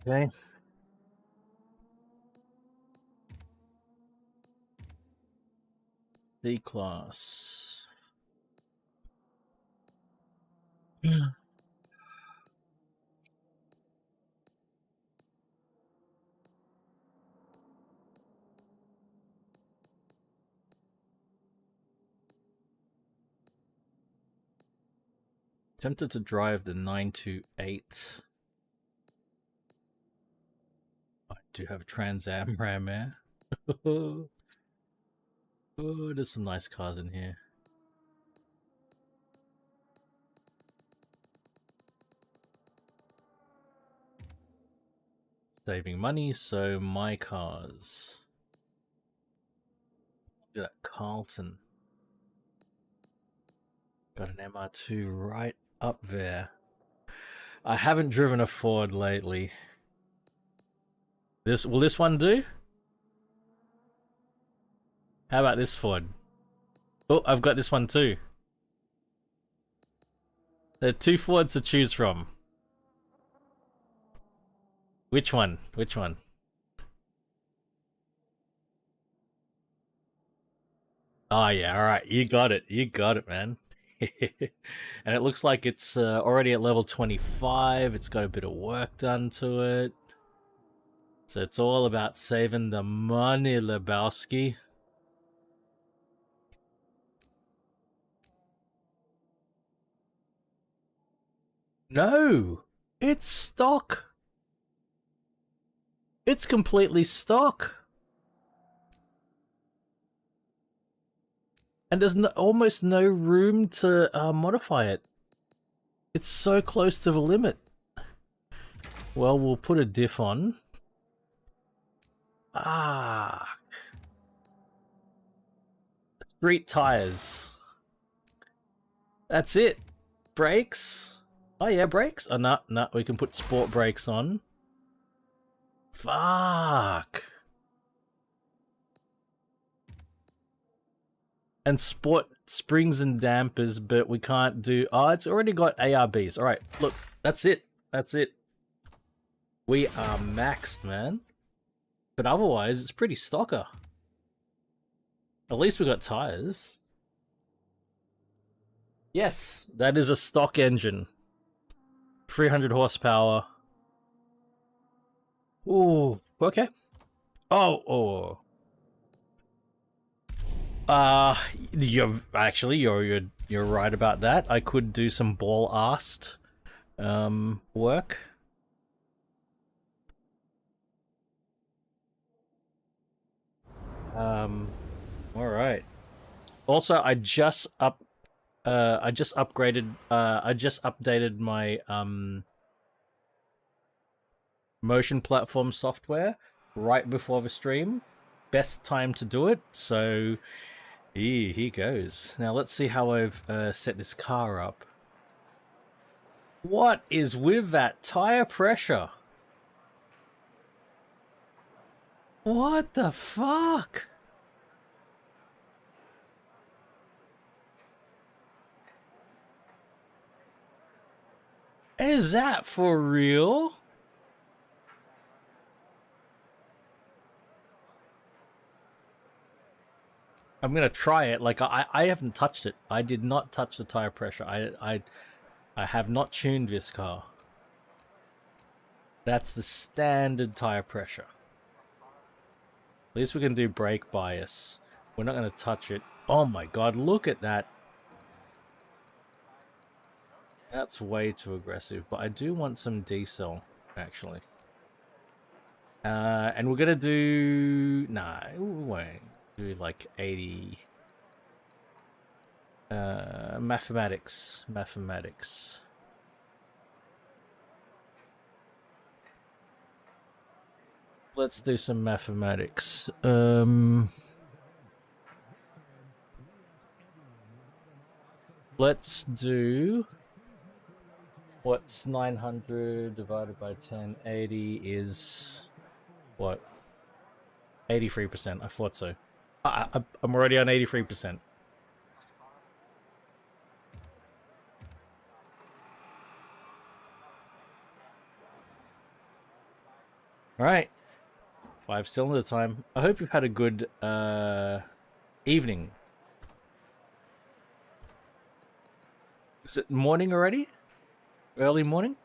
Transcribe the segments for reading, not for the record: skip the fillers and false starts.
Okay. D class. Yeah. Tempted to drive the 928. I do have Trans Am Ram Air. Oh, there's some nice cars in here. Saving money, so my cars. Look at that Carlton. Got an MR2 right up there. I haven't driven a Ford lately. Will this one do? How about this Ford? Oh, I've got this one too. There are two Fords to choose from. Which one? Which one? Oh yeah, alright. You got it. You got it, man. And it looks like it's already at level 25. It's got a bit of work done to it. So it's all about saving the money, Lebowski. No! It's stock! It's completely stock! And there's almost no room to modify it. It's so close to the limit. Well, we'll put a diff on. Ah. Street tires. That's it. Brakes. Oh yeah, brakes. Oh no, we can put sport brakes on. Fuck. And sport springs and dampers, but we can't do... Oh, it's already got ARBs. Alright, look. That's it. That's it. We are maxed, man. But otherwise, it's pretty stocker. At least we got tires. Yes, that is a stock engine. 300 horsepower. Ooh, okay. Oh. You're right about that. I could do some ball-assed work. All right. Also, I just updated my motion platform software right before the stream. Best time to do it, so here goes. Now let's see how I've set this car up. What is with that tire pressure? What the fuck? Is that for real? I'm gonna try it. Like I haven't touched it. I did not touch the tire pressure. I have not tuned this car. That's the standard tire pressure. At least we can do brake bias. We're not gonna touch it. Oh my god, look at that. That's way too aggressive, but I do want some diesel, actually. And we're gonna do... Nah, we won't do like 80... Mathematics. Let's do some mathematics. Let's do... What's 900 divided by 1080 is... What? 83%. I thought so. I'm already on 83%. All right, 5-cylinder time. I hope you've had a good evening. Is it morning already? Early morning?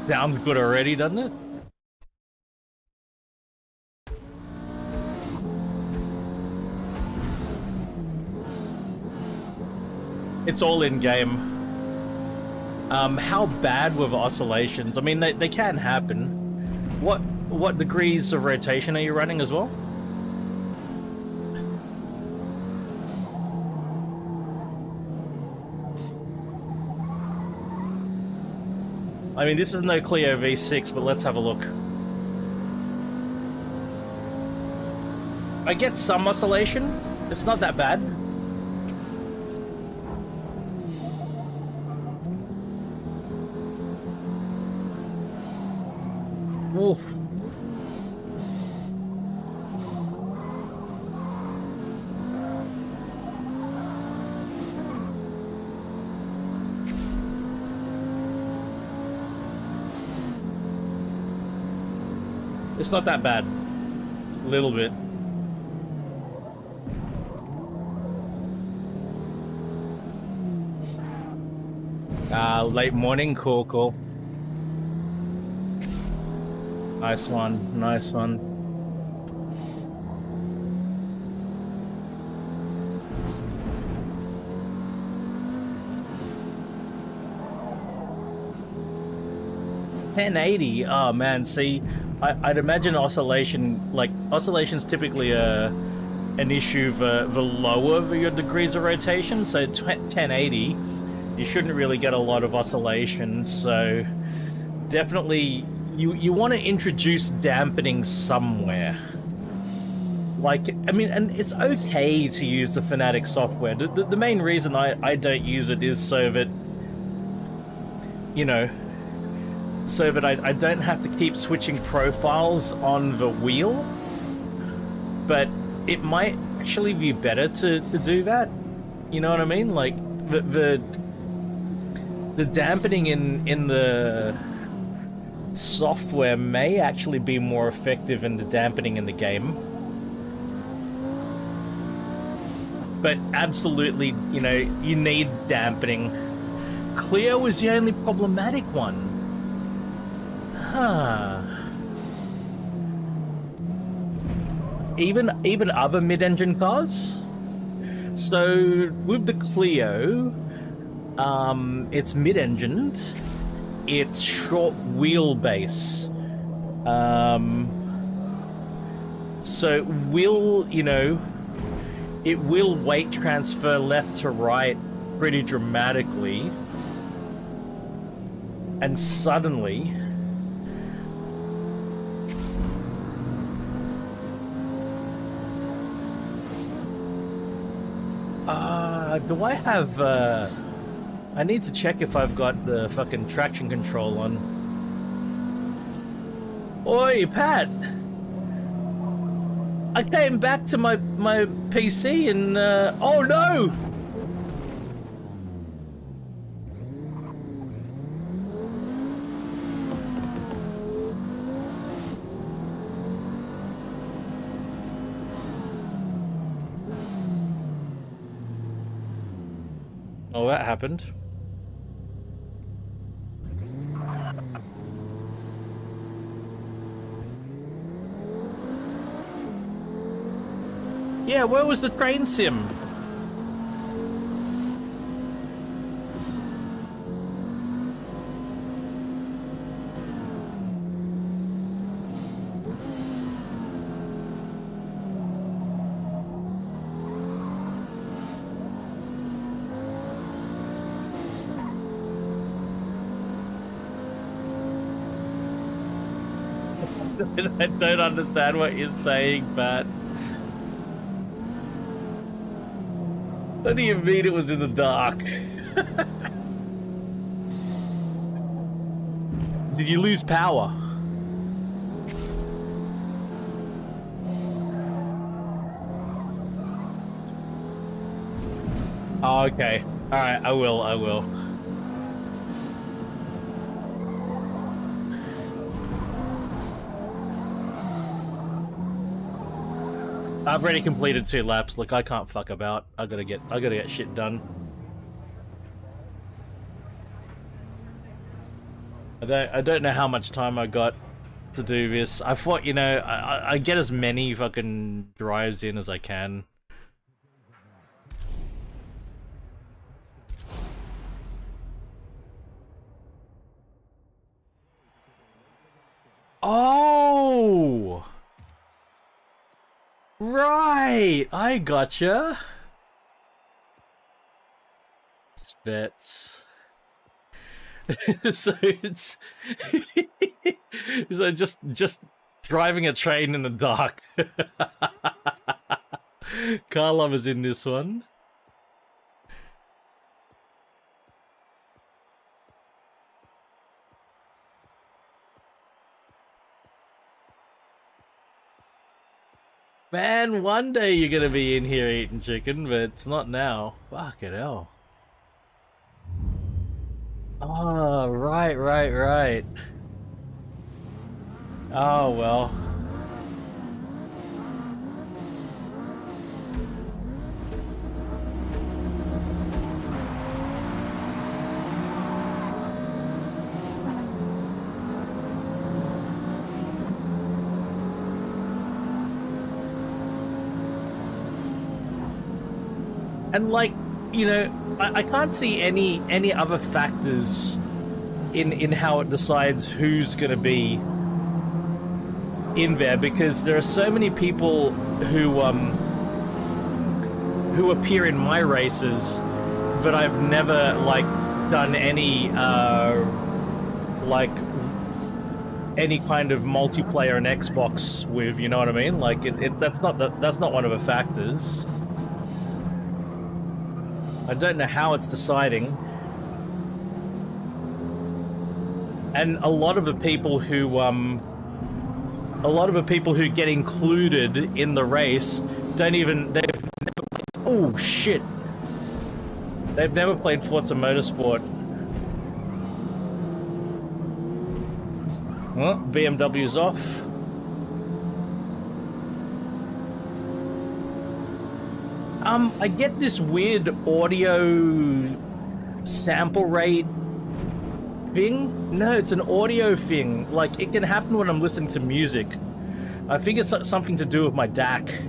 Sounds good already, doesn't it? It's all in game. How bad with oscillations? I mean, they can happen. What degrees of rotation are you running as well? I mean, this is no Clio V6, but let's have a look. I get some oscillation. It's not that bad. Oof. It's not that bad. A little bit. Late morning, cool. Nice one, nice one. $1080. Oh man, see, I'd imagine oscillation's typically an issue for the lower your degrees of rotation. So 1080, you shouldn't really get a lot of oscillation. So definitely. You want to introduce dampening somewhere. Like, I mean, and it's okay to use the Fnatic software. The main reason I don't use it is so that, you know, so that I don't have to keep switching profiles on the wheel. But it might actually be better to do that. You know what I mean? Like, the dampening in the software may actually be more effective than the dampening in the game. But absolutely, you know, you need dampening. Clio is the only problematic one. Huh. Even other mid-engine cars? So with the Clio, it's mid-engined. It's short wheelbase. So it will weight transfer left to right pretty dramatically. And suddenly do I have I need to check if I've got the fucking traction control on. Oi, Pat! I came back to my PC and oh no! Oh, that happened. Yeah, where was the train sim? I don't understand what you're saying, Pat. What do you mean it was in the dark? Did you lose power? Okay. Alright, I will. I've already completed 2 laps. Look, I can't fuck about. I gotta get shit done. I don't know how much time I got to do this. I thought, you know, I get as many fucking drives in as I can. Oh! Right! I gotcha! Spets. So it's... so just driving a train in the dark. Car lovers in this one. Man, one day you're gonna be in here eating chicken, but it's not now. Fuck it hell. Oh, right. Oh, well. And like, you know, I can't see any other factors in how it decides who's gonna be in there, because there are so many people who appear in my races that I've never like done any like any kind of multiplayer and Xbox with, you know what I mean? Like that's not one of the factors. I don't know how it's deciding. And a lot of the people who get included in the race oh shit. They've never played Forza Motorsport. Well, BMW's off. I get this weird audio sample rate thing. No, it's an audio thing. Like, it can happen when I'm listening to music. I think it's something to do with my DAC.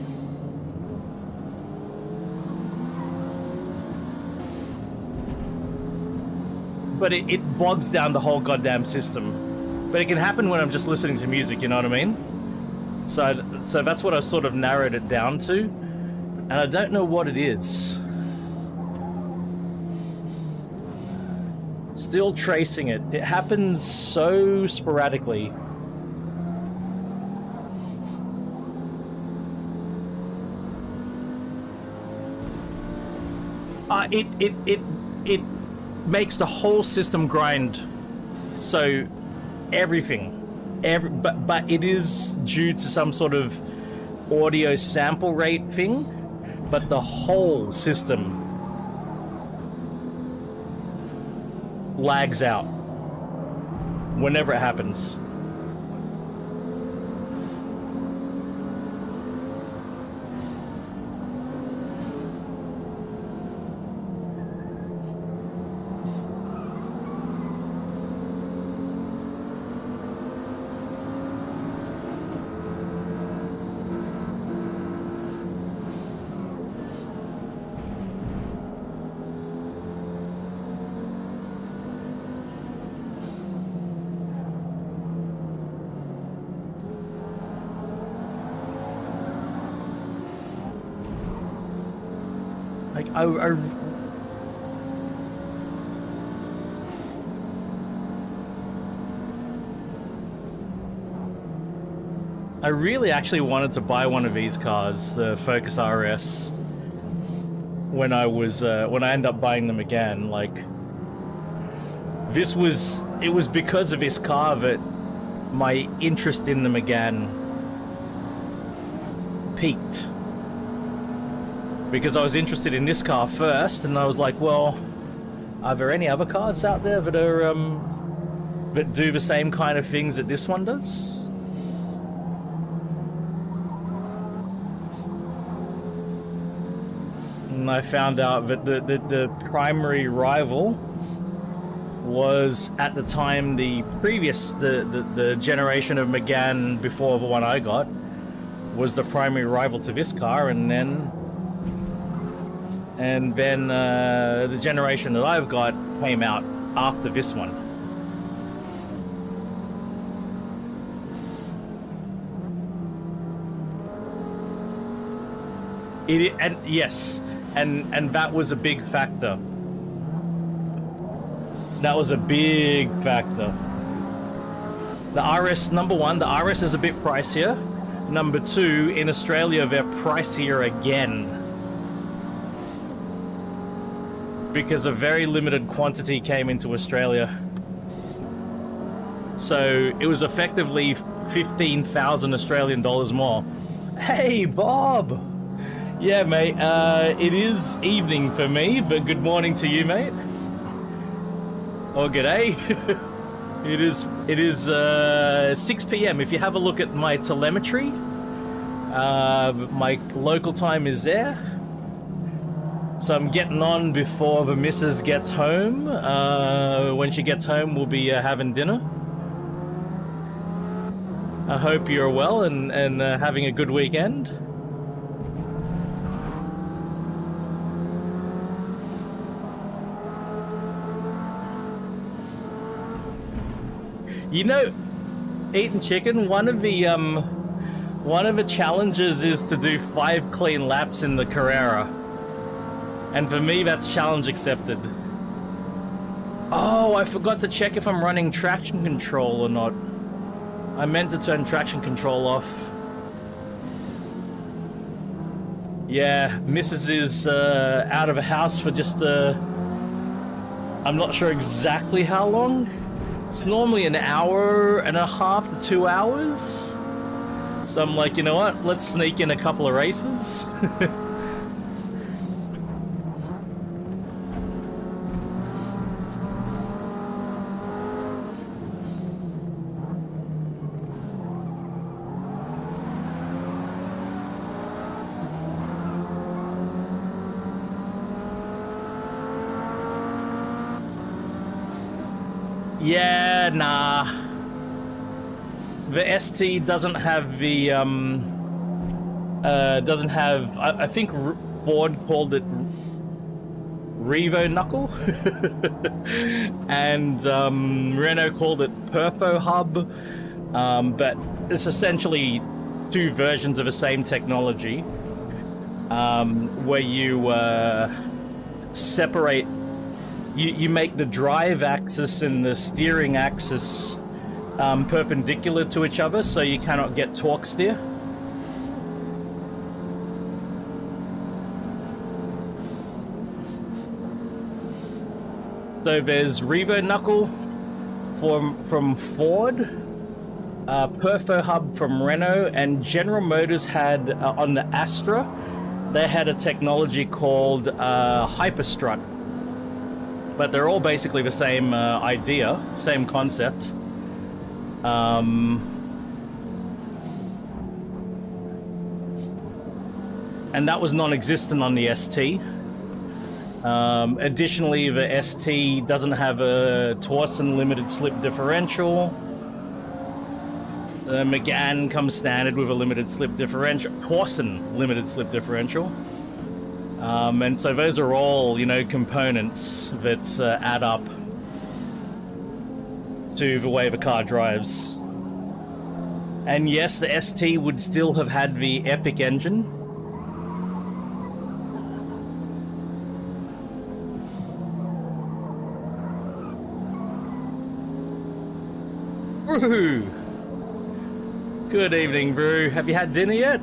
But it bogs down the whole goddamn system. But it can happen when I'm just listening to music, you know what I mean? So that's what I've sort of narrowed it down to. And I don't know what it is. Still tracing it. It happens so sporadically. It makes the whole system grind. So everything, but it is due to some sort of audio sample rate thing. But the whole system lags out whenever it happens. Like, I really actually wanted to buy one of these cars, the Focus RS, when I end up buying them again. Like, it was because of this car that my interest in them again peaked. because I was interested in this car first, and I was like, well, are there any other cars out there that are that do the same kind of things that this one does? And I found out that the primary rival was, at the time, the generation of Megane before the one I got, was the primary rival to this car, and then the generation that I've got came out after this one. And that was a big factor. That was a big factor. The RS, number one, the RS is a bit pricier. Number two, in Australia, they're pricier again, because a very limited quantity came into Australia. So it was effectively 15,000 Australian dollars more. Hey, Bob! Yeah, mate, it is evening for me, but good morning to you, mate. Or g'day. It is 6 p.m. If you have a look at my telemetry, my local time is there. So I'm getting on before the missus gets home. When she gets home, we'll be having dinner. I hope you're well and having a good weekend. You know, eating chicken, one of the challenges is to do 5 clean laps in the Carrera. And for me, that's challenge accepted. Oh, I forgot to check if I'm running traction control or not. I meant to turn traction control off. Yeah, Mrs. is out of the house for just I'm not sure exactly how long. It's normally an hour and a half to 2 hours. So I'm like, you know what? Let's sneak in a couple of races. Yeah, nah. The ST doesn't have the doesn't have. I think Ford called it Revo Knuckle, and Renault called it Perfo Hub. But it's essentially 2 versions of the same technology, where you separate. You make the drive axis and the steering axis perpendicular to each other, so you cannot get torque steer. So there's Revo Knuckle from Ford, Perfo Hub from Renault, and General Motors had, on the Astra, they had a technology called Hyperstrut. But they're all basically the same idea, same concept. And that was non-existent on the ST. Additionally, the ST doesn't have a Torsen limited slip differential. The Megane comes standard with a limited slip differential, Torsen limited slip differential. And so those are all, you know, components that add up to the way the car drives. And yes, the ST would still have had the Epic engine. Brew! Good evening, Brew. Have you had dinner yet?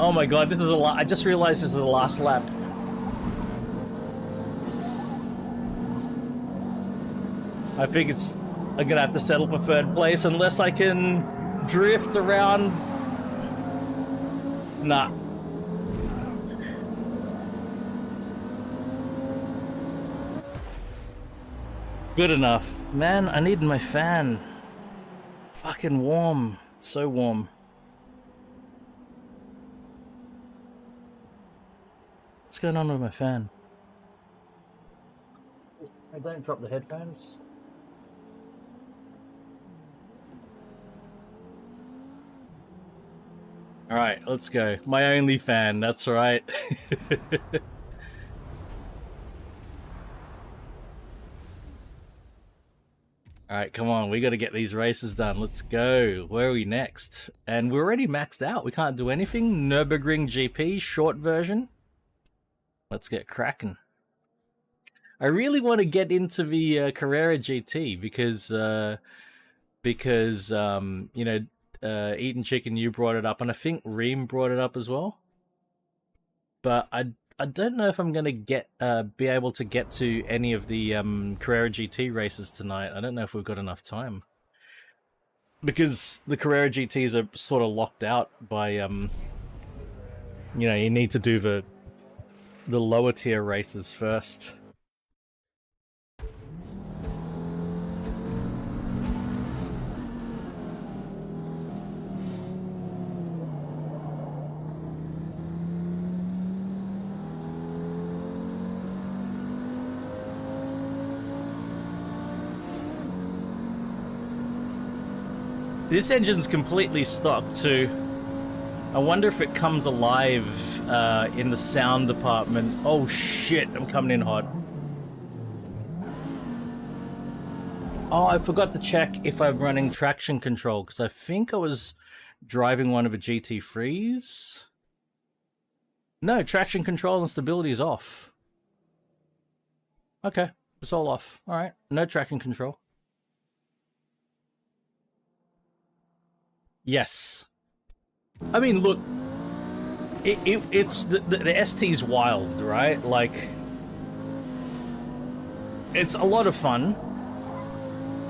Oh my god, this is I just realized this is the last lap. I think I'm gonna have to settle for third place unless I can drift around. Nah. Good enough. Man, I need my fan. Fucking warm. It's so warm. What's going on with my fan? I don't drop the headphones. All right, let's go. My only fan, that's right. All right, come on. We got to get these races done. Let's go. Where are we next? And we're already maxed out. We can't do anything. Nürburgring GP, short version. Let's get cracking. I really want to get into the Carrera GT because you know, Eaten Chicken, you brought it up, and I think Reem brought it up as well. But I don't know if I'm gonna be able to get to any of the Carrera GT races tonight. I don't know if we've got enough time because the Carrera GTs are sort of locked out by you know, you need to do the lower tier races first. This engine's completely stock too. I wonder if it comes alive in the sound department. Oh shit, I'm coming in hot. Oh, I forgot to check if I'm running traction control, because I think I was driving one of the GT3s. No, traction control and stability is off. Okay, it's all off. All right, no traction control. Yes. I mean, look, it's the ST's wild, right? Like, it's a lot of fun,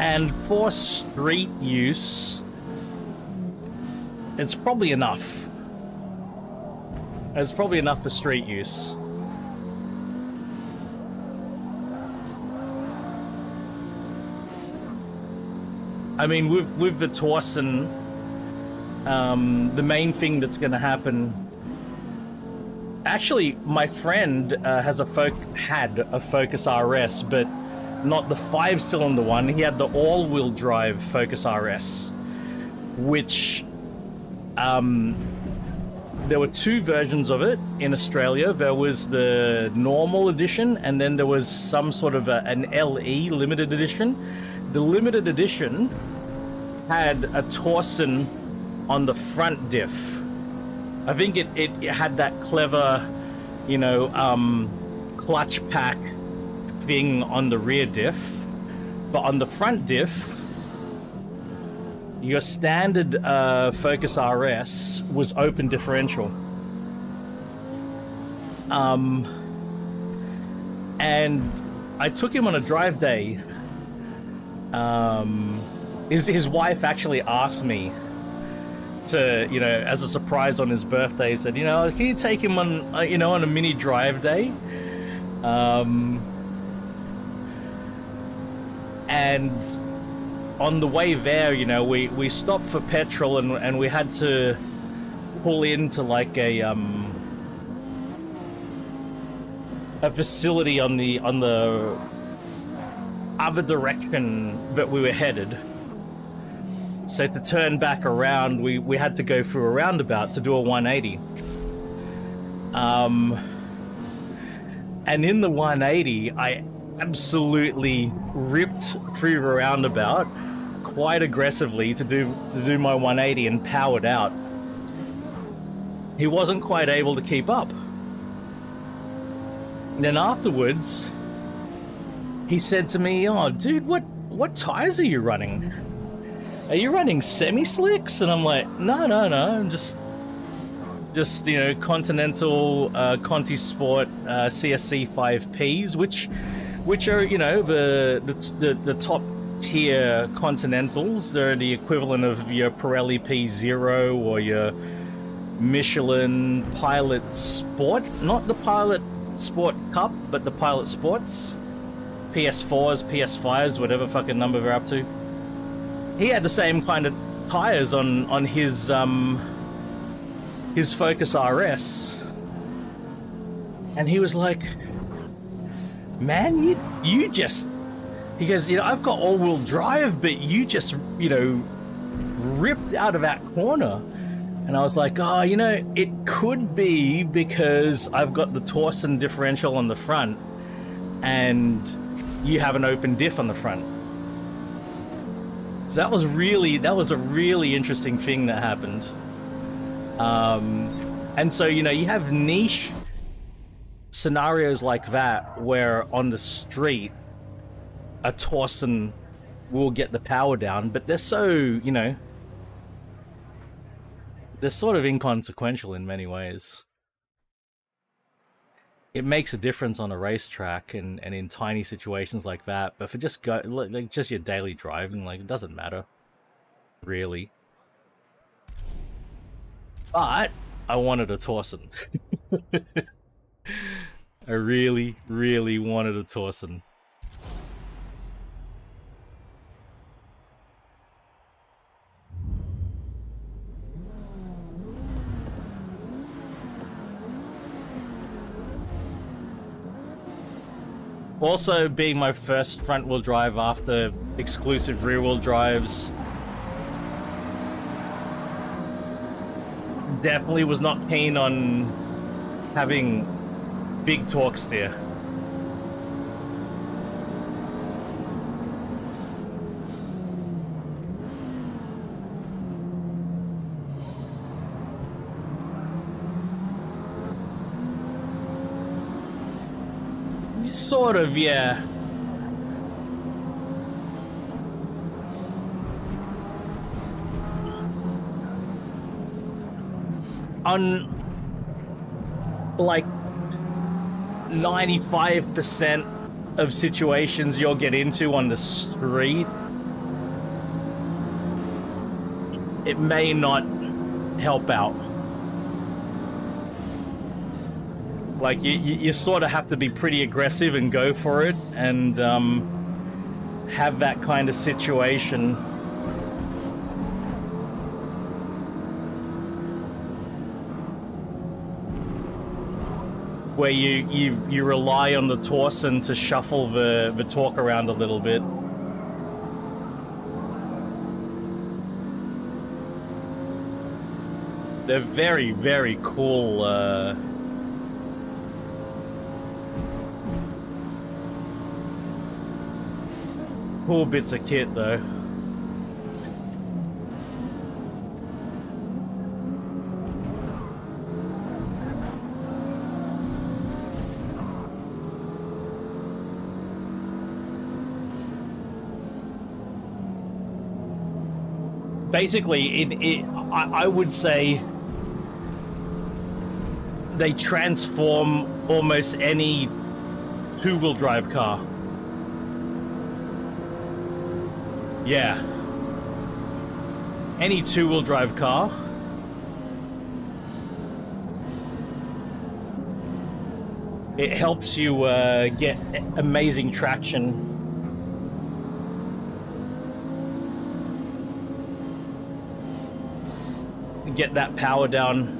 and for street use, it's probably enough. It's probably enough for street use. I mean, with the Torsen, the main thing that's going to happen. Actually, my friend had a Focus RS, but not the 5-cylinder one. He had the all-wheel drive Focus RS, which there were two versions of it in Australia. There was the normal edition, and then there was some sort of an LE limited edition. The limited edition had a Torsen on the front diff. I think it had that clever, you know, clutch pack thing on the rear diff, but on the front diff, your standard Focus RS was open differential. And I took him on a drive day. His wife actually asked me to, you know, as a surprise on his birthday, said, you know, can you take him on, you know, on a mini drive day? And on the way there, you know, we stopped for petrol, and we had to pull into like a facility on the other direction that we were headed. So to turn back around, we had to go through a roundabout to do a 180. And in the 180, I absolutely ripped through the roundabout quite aggressively to do my 180 and powered out. He wasn't quite able to keep up. And then afterwards, he said to me, "Oh, dude, what tires are you running? Are you running semi-slicks?" And I'm like, no, I'm just you know, Continental Conti Sport CSC 5Ps, which are, you know, the top tier Continentals. They're the equivalent of your Pirelli P0 or your Michelin Pilot Sport. Not the Pilot Sport Cup, but the Pilot Sports. PS4s, PS5s, whatever fucking number they're up to. He had the same kind of tires on his Focus RS. And he was like, man, you just... He goes, I've got all-wheel drive, but you just, ripped out of that corner. And I was like, oh, it could be because I've got the Torsen differential on the front and you have an open diff on the front. So that was a really interesting thing that happened. And so, you have niche scenarios like that where on the street, a Torsen will get the power down, but they're so, they're sort of inconsequential in many ways. It makes a difference on a racetrack and in tiny situations like that, but for just just your daily driving, it doesn't matter, really. But I wanted a Torsen. I really, really wanted a Torsen. Also, being my first front-wheel drive after exclusive rear-wheel drives, definitely was not keen on having big torque steer. Sort of, yeah. On, 95% of situations you'll get into on the street, it may not help out. You sort of have to be pretty aggressive and go for it and have that kind of situation. Where you rely on the Torsen to shuffle the torque around a little bit. They're very, very cool. Cool bits of kit, though. Basically, I would say they transform almost any two-wheel drive car. Yeah. Any two-wheel drive car. It helps you get amazing traction. Get that power down.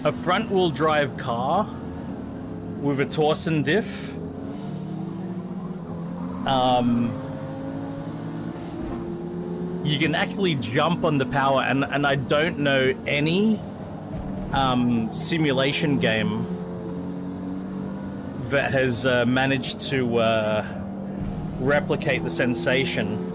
A front-wheel drive car with a Torsen diff. You can actually jump on the power, and I don't know any simulation game that has managed to replicate the sensation.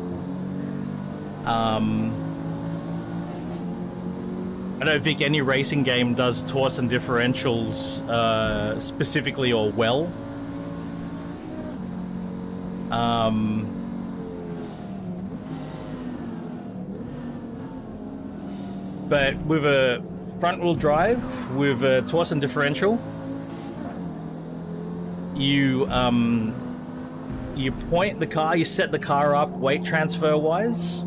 I don't think any racing game does torque and differentials specifically or well. But with a front-wheel drive, with a torque and differential, you point the car, you set the car up weight transfer wise,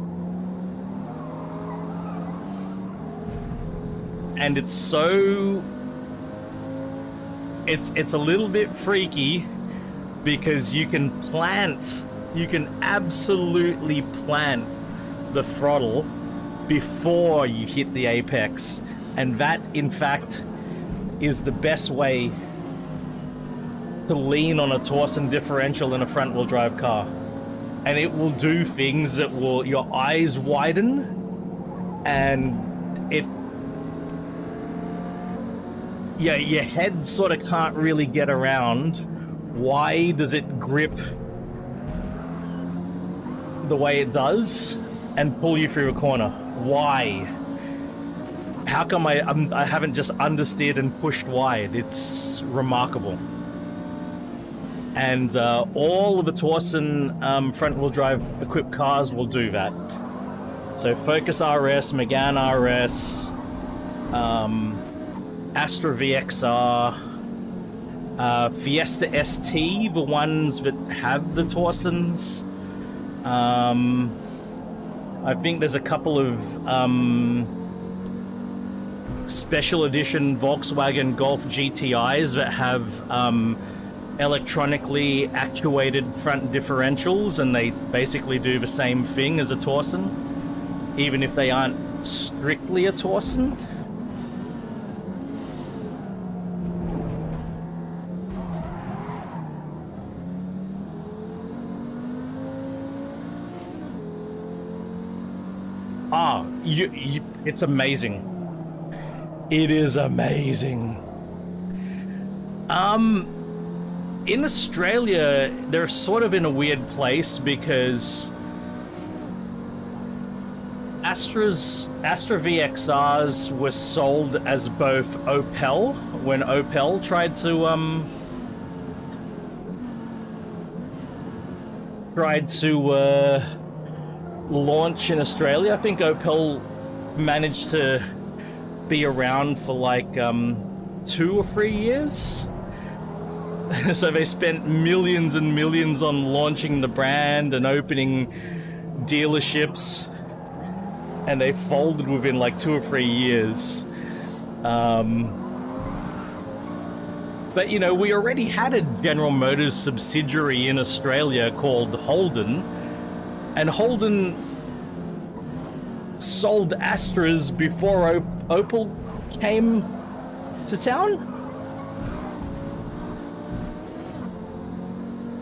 and it's so it's a little bit freaky because you can absolutely plant the throttle before you hit the apex, and that in fact is the best way to lean on a torque and differential in a front wheel drive car. And it will do things that will, your eyes widen, and your head sort of can't really get around why does it grip the way it does and pull you through a corner. Why? How come I haven't just understeered and pushed wide? It's remarkable. And all of the Torsen front-wheel drive equipped cars will do that. So Focus RS, Megane RS, Astra VXR, Fiesta ST, the ones that have the Torsens. I think there's a couple of special edition Volkswagen Golf GTIs that have electronically actuated front differentials, and they basically do the same thing as a Torsen, even if they aren't strictly a Torsen. It's amazing. It is amazing. In Australia, they're sort of in a weird place because Astra VXRs were sold as both Opel when Opel tried to launch in Australia. I think Opel managed to be around for like 2 or 3 years. So they spent millions and millions on launching the brand and opening dealerships, and they folded within like 2 or 3 years. But you know, we already had a General Motors subsidiary in Australia called Holden, and Holden sold Astras before Opel came to town.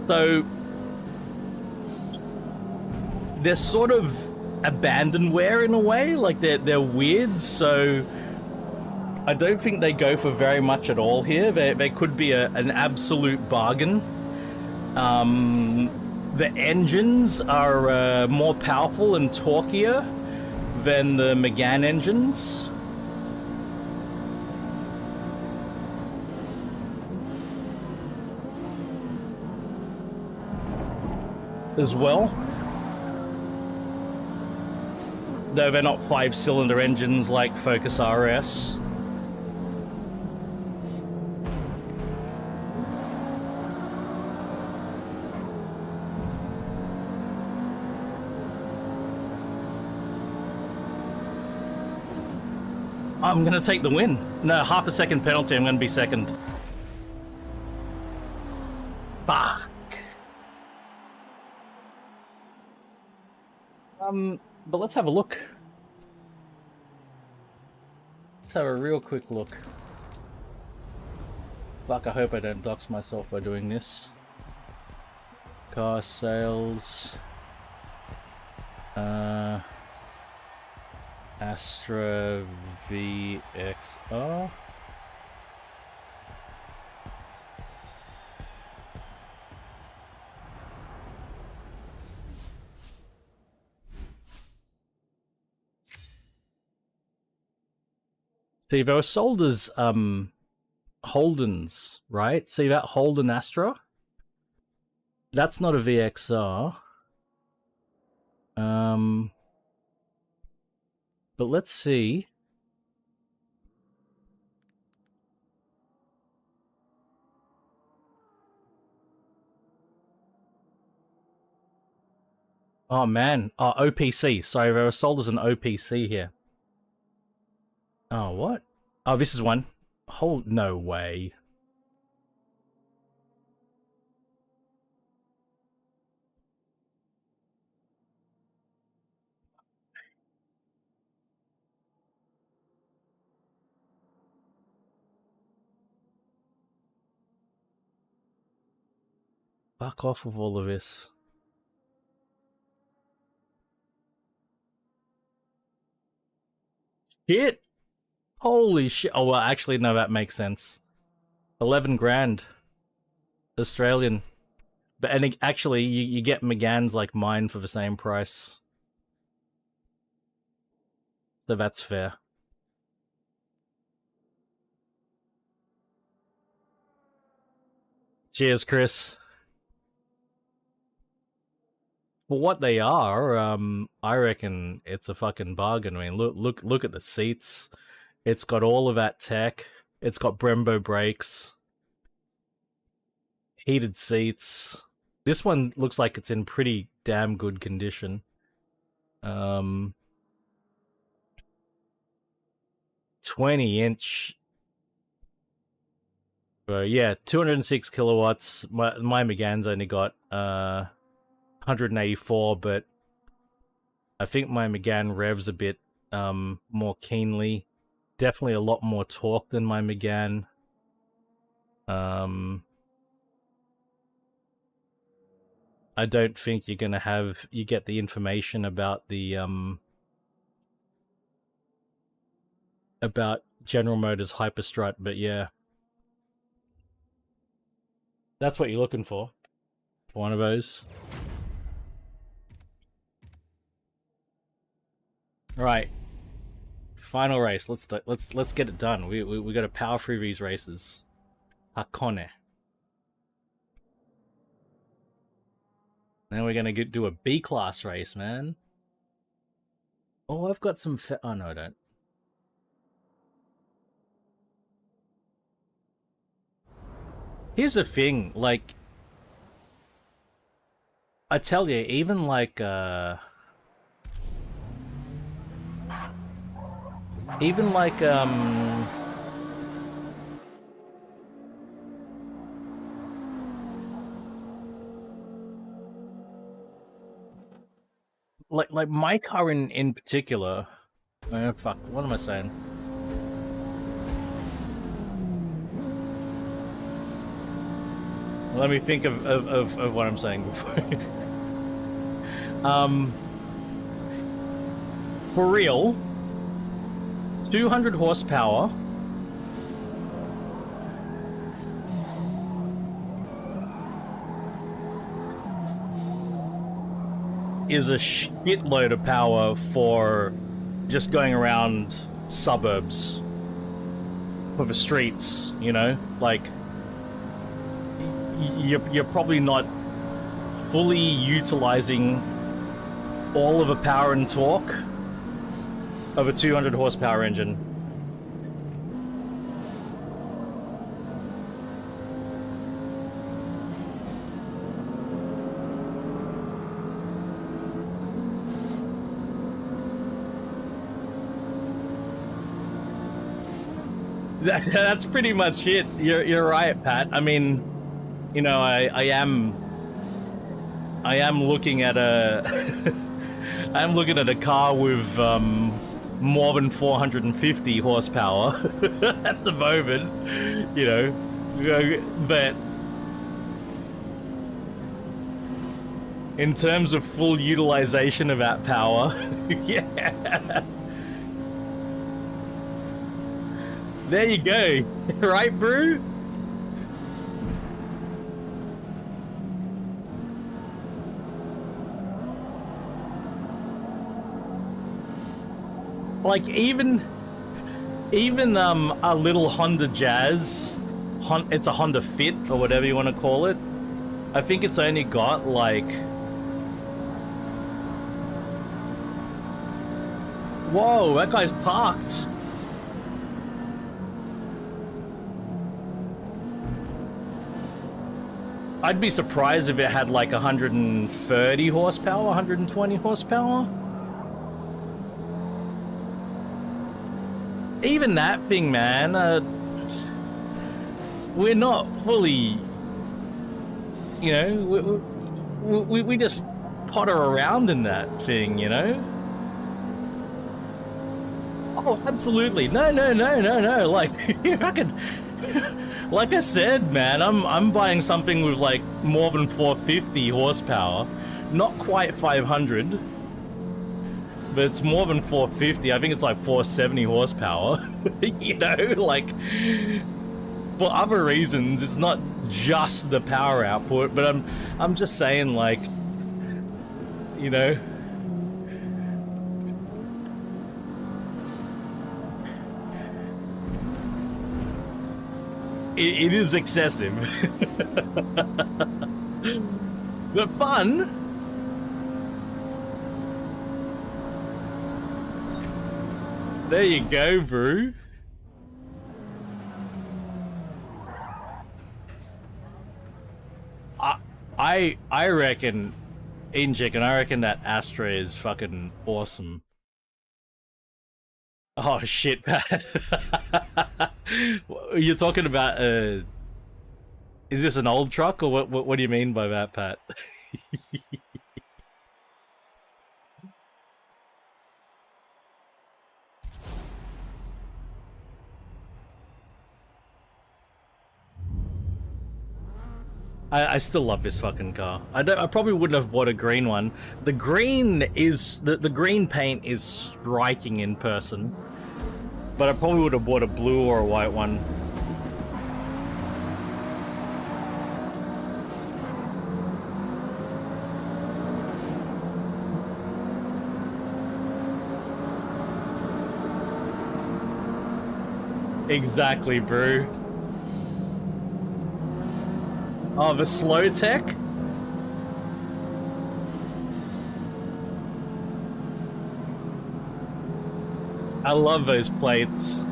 So they're sort of abandonware in a way, like they're weird, so I don't think they go for very much at all here. They could be an absolute bargain. The engines are more powerful and torquier than the Megane engines. As well. No, they're not 5-cylinder engines like Focus RS. I'm gonna take the win. No, half a second penalty, I'm gonna be second. Fuck. But let's have a look. Let's have a real quick look. Fuck, I hope I don't dox myself by doing this. Car sales. Astra VXR. See, they were sold as Holdens, right? See that Holden Astra? That's not a VXR. But let's see. Oh man, oh OPC. Sorry, they were sold as an OPC here. Oh what? Oh, this is one. Hold, no way. Fuck off with all of this. Shit! Holy shit. Oh, well, actually, no, that makes sense. 11 grand. Australian. But and actually, you get McGann's like mine for the same price. So that's fair. Cheers, Chris. For what they are, I reckon it's a fucking bargain. I mean, look at the seats. It's got all of that tech. It's got Brembo brakes, heated seats. This one looks like it's in pretty damn good condition. 20-inch. Yeah, 206 kilowatts. My Megane's only got 184, but I think my Megane revs a bit more keenly. Definitely a lot more torque than my Megane. I don't think you're gonna get the information about the about General Motors Hyperstrut, but yeah. That's what you're looking for one of those. Right. Final race. Let's get it done. We got to power through these races. Hakone. Then we're gonna do a B class race, man. Oh, I've got some. Oh no, I don't. Here's the thing, like, I tell you, even like like my car in particular. Fuck, what am I saying? Let me think of what I'm saying before. For real, 200 horsepower. Is a shitload of power for just going around suburbs for the streets, you know? Like, you're probably not fully utilizing all of the power and torque of a 200 horsepower engine. That's pretty much it. You're right, Pat. I mean, you know, I am looking at a I'm looking at a car with more than 450 horsepower at the moment, you know, but in terms of full utilization of that power, yeah. There you go. Right, Brew? Like, even Even a little Honda Jazz, it's a Honda Fit or whatever you want to call it. I think it's only got like, whoa, that guy's parked. I'd be surprised if it had like 130 horsepower, 120 horsepower. Even that thing, man, we're not fully, you know, we just potter around in that thing, you know? Oh, absolutely. No. Like, I could... Like I said, man, I'm buying something with like more than 450 horsepower, not quite 500, but it's more than 450. I think it's like 470 horsepower. You know, like for other reasons. It's not just the power output, but I'm just saying, like, you know. It is excessive. But fun. There you go, bro. I reckon, Eating Chicken, I reckon that Astra is fucking awesome. Oh shit, Pat. You're talking about is this an old truck, or what do you mean by that, Pat? I still love this fucking car. I probably wouldn't have bought a green one. The green is the green paint is striking in person. But I probably would have bought a blue or a white one. Exactly, bro. Oh, the slow tech? I love those plates.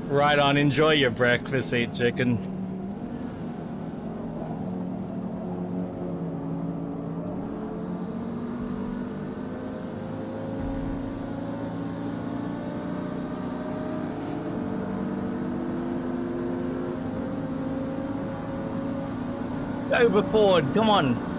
Right on, enjoy your breakfast, Eat Chicken. Overboard, come on.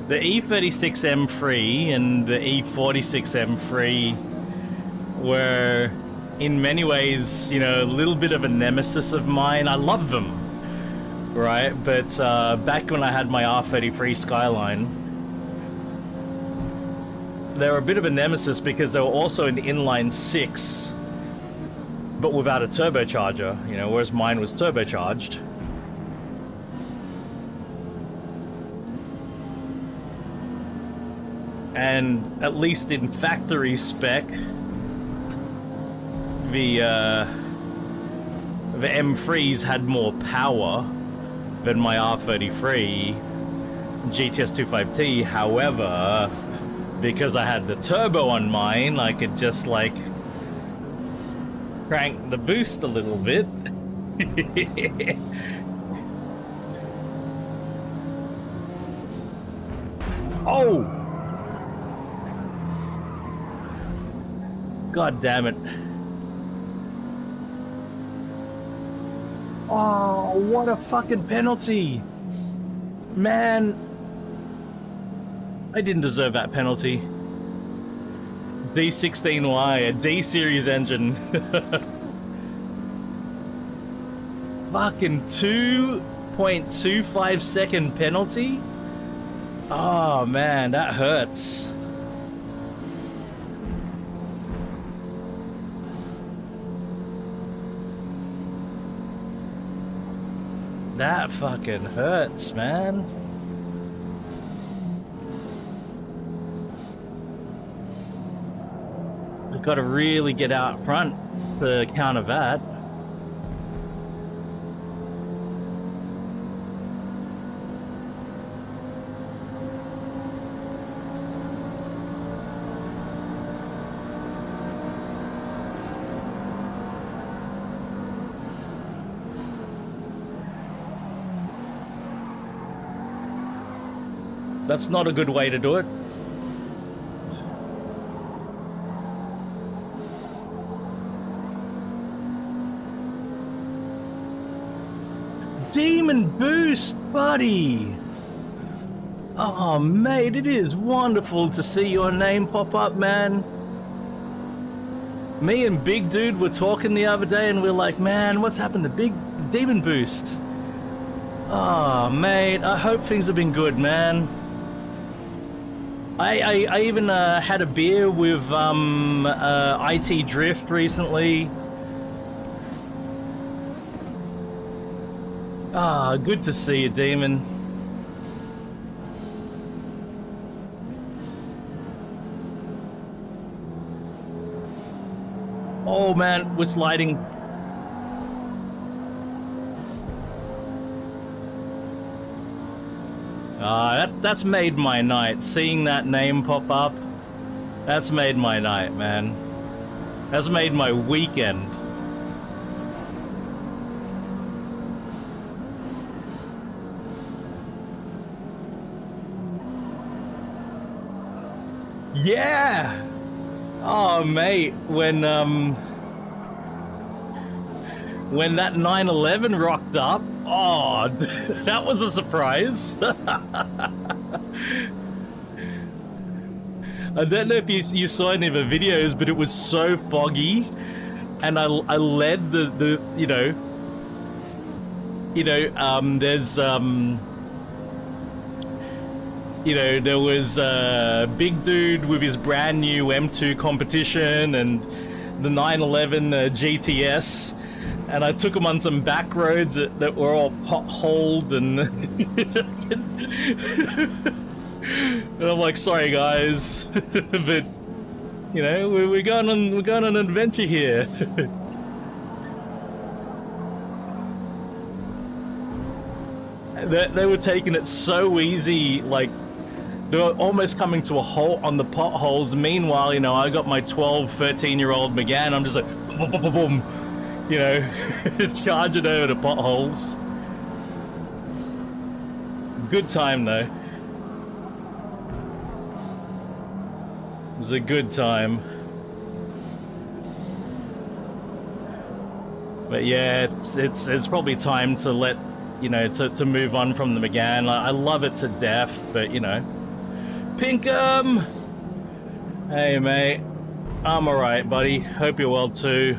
The E36 M3 and the E46 M3 were, in many ways, you know, a little bit of a nemesis of mine. I love them, right? But back when I had my R33 Skyline, they were a bit of a nemesis because they were also an inline 6, but without a turbocharger, you know, whereas mine was turbocharged. And at least in factory spec, the M3s had more power than my R33 GTS 25T. However, because I had the turbo on mine, I could just like crank the boost a little bit. Oh! God damn it. Oh, what a fucking penalty. Man. I didn't deserve that penalty. D16Y, a D-series engine. Fucking 2.25 second penalty? Oh man, that hurts. That fucking hurts, man. We've got to really get out front to counter that. That's not a good way to do it. Demon boost, buddy! Oh, mate, it is wonderful to see your name pop up, man. Me and Big Dude were talking the other day and we're like, man, what's happened to Big Demon Boost? Oh, mate, I hope things have been good, man. I even had a beer with IT Drift recently. Ah, good to see you, Demon. Oh man, we're sliding. That's made my night. Seeing that name pop up, that's made my night, man. That's made my weekend. Yeah! Oh, mate, when that 911 rocked up, oh, that was a surprise. I don't know if you saw any of the videos, but it was so foggy, and I led the there's there was a Big Dude with his brand new M2 competition and the 911 GTS, and I took him on some back roads that were all potholed and and I'm like, sorry guys, but we're going on an adventure here. They were taking it so easy, like they were almost coming to a halt on the potholes. Meanwhile, I got my 12, 13-year-old Megane. I'm just like, boom, boom, boom, boom, charging over the potholes. Good time though. It was a good time. But yeah, it's probably time to let to move on from the Megane. I love it to death, but Pinkham! Hey mate, I'm alright buddy, hope you're well too.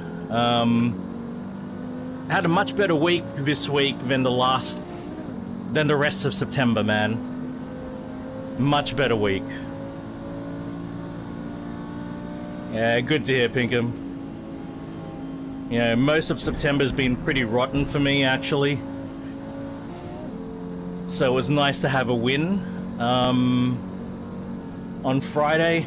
Had a much better week this week than the rest of September, man. Much better week. Yeah, good to hear, Pinkham. Most of September's been pretty rotten for me, actually. So it was nice to have a win on Friday.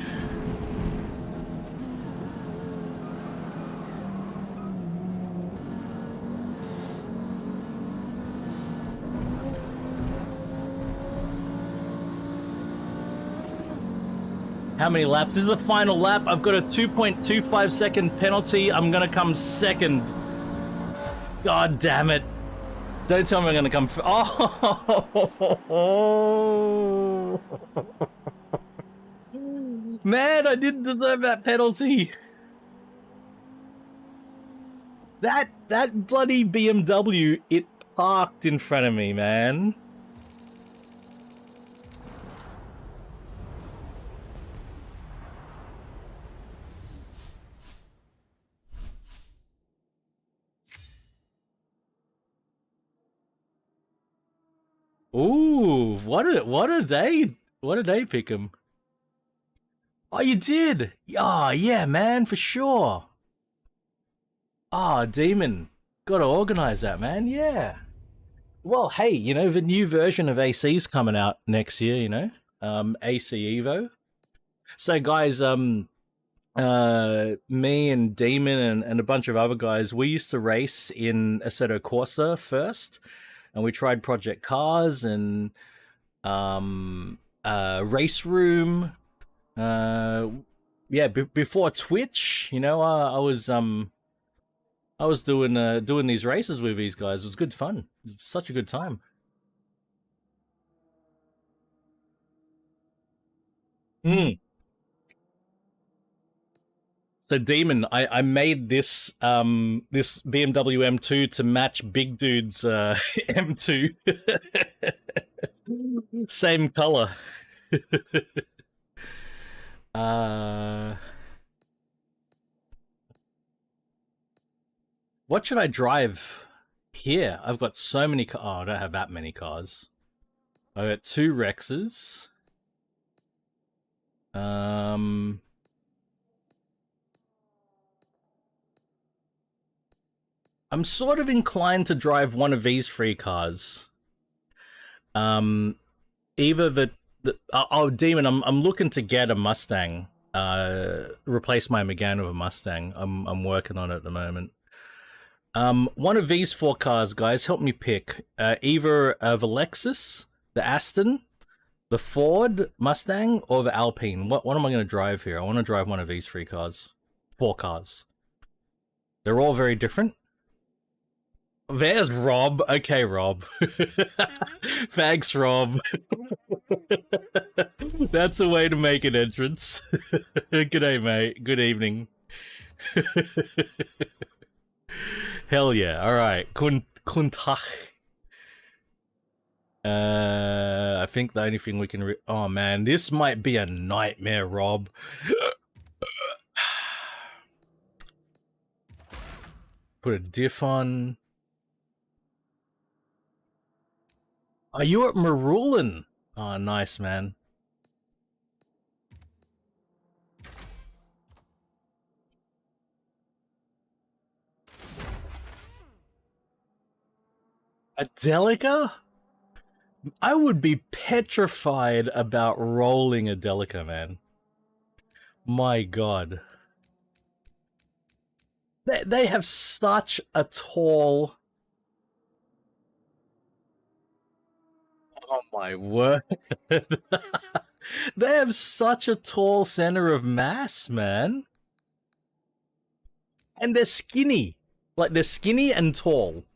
How many laps? This is the final lap. I've got a 2.25 second penalty. I'm gonna come second. God damn it. Don't tell me I'm gonna come oh. Man, I didn't deserve that penalty. That bloody BMW, it parked in front of me, man. Ooh, what a day! What a day, Pick'em. Oh, you did? Oh, yeah, man, for sure. Oh, Demon, gotta organize that, man. Yeah. Well, hey, you know the new version of AC's coming out next year. You know, AC Evo. So, guys, me and Demon and a bunch of other guys, we used to race in Assetto Corsa first, and we tried Project Cars and Race Room. Yeah, before Twitch, you know, I was doing these races with these guys. It was good fun. It was such a good time. Mm. So Demon, I made this this BMW M2 to match Big Dude's M2. Same color. What should I drive here? I've got so many cars. Oh, I don't have that many cars. I got 2 Rexes. I'm sort of inclined to drive one of these 3 cars. Either the oh, Demon, I'm looking to get a Mustang. Replace my Megane with a Mustang. I'm working on it at the moment. One of these 4 cars, guys, help me pick. Either the Lexus, the Aston, the Ford Mustang, or the Alpine. What am I going to drive here? I want to drive one of these 3 cars. 4 cars. They're all very different. There's Rob. Okay, Rob. Thanks, Rob. That's a way to make an entrance. G'day, mate. Good evening. Hell yeah. Alright. Kuntach. I think the only thing we can oh man, this might be a nightmare, Rob. Put a diff on. Are you at Marulin? Oh, nice, man. A Delica? I would be petrified about rolling a Delica, man. My god. They have such a tall... Oh my word. They have such a tall center of mass, man. And they're skinny. Like, they're skinny and tall.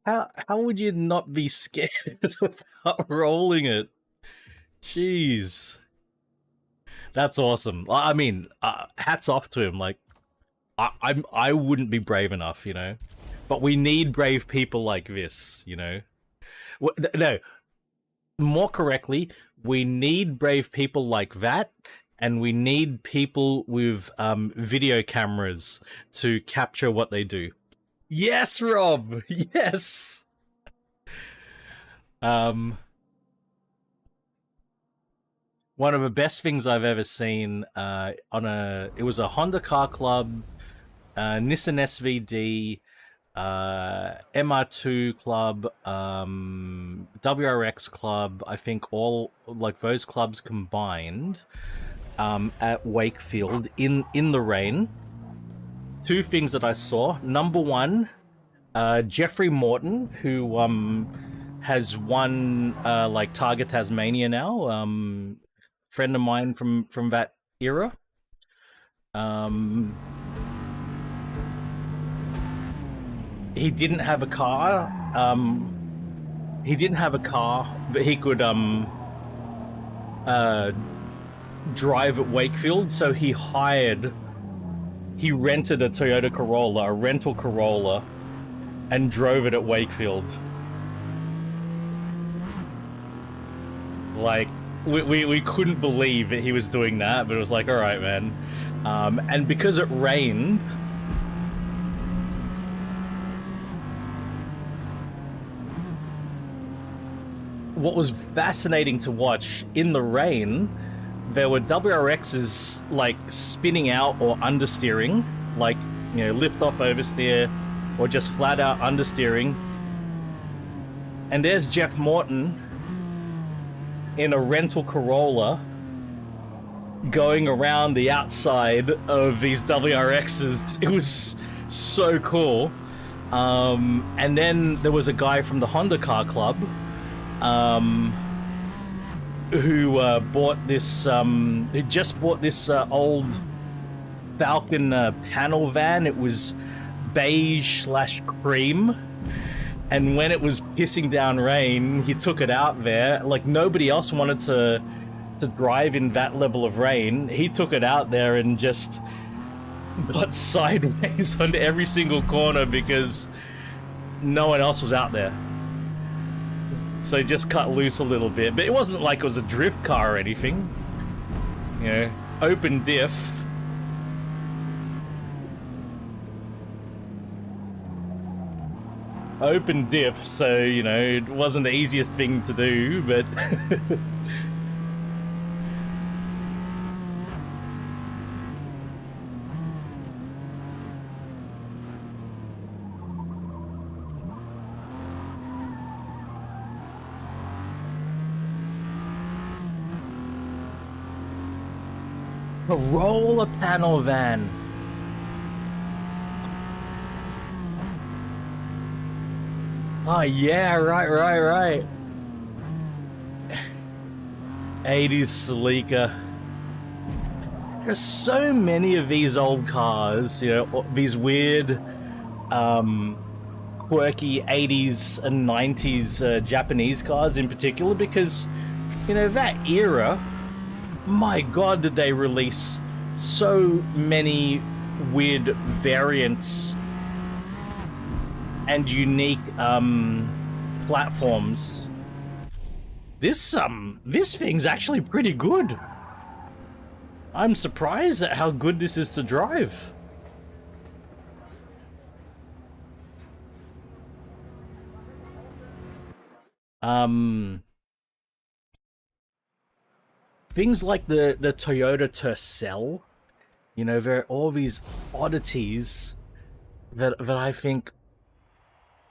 How would you not be scared about rolling it? Jeez. That's awesome. I mean, hats off to him. Like, I wouldn't be brave enough, you know? But we need brave people like this, you know? No, more correctly, we need brave people like that, and we need people with video cameras to capture what they do. Yes, Rob! Yes! One of the best things I've ever seen it was a Honda Car Club, Nissan SVD, MR2 Club, WRX Club, I think all, like, those clubs combined at Wakefield in the rain. 2 things that I saw. Number 1, Jeffrey Morton, who has won like Target Tasmania now. friend of mine from that era. He didn't have a car. But he could drive at Wakefield, so he rented a Toyota Corolla, a rental Corolla, and drove it at Wakefield. Like, we couldn't believe that he was doing that, but it was like, all right, man. And because it rained, what was fascinating to watch, in the rain, there were WRXs like spinning out or understeering, like, you know, lift off oversteer, or just flat out understeering. And there's Jeff Morton in a rental Corolla going around the outside of these WRXs. It was so cool. And then there was a guy from the Honda Car Club who just bought this old Falcon panel van. It was beige/cream, and when it was pissing down rain, he took it out there. Like, nobody else wanted to drive in that level of rain. He took it out there and just got sideways on every single corner because no one else was out there. So he just cut loose a little bit, but it wasn't like it was a drift car or anything. You know, open diff. Open diff, so, you know, it wasn't the easiest thing to do, but... Corolla panel van. Oh yeah, right. 80s Celica. There's so many of these old cars, you know, these weird, quirky 80s and 90s Japanese cars in particular, because, you know, that era, my god, did they release so many weird variants and unique platforms. This thing's actually pretty good. I'm surprised at how good this is to drive. Things like the Toyota Tercel, you know, there are all these oddities that I think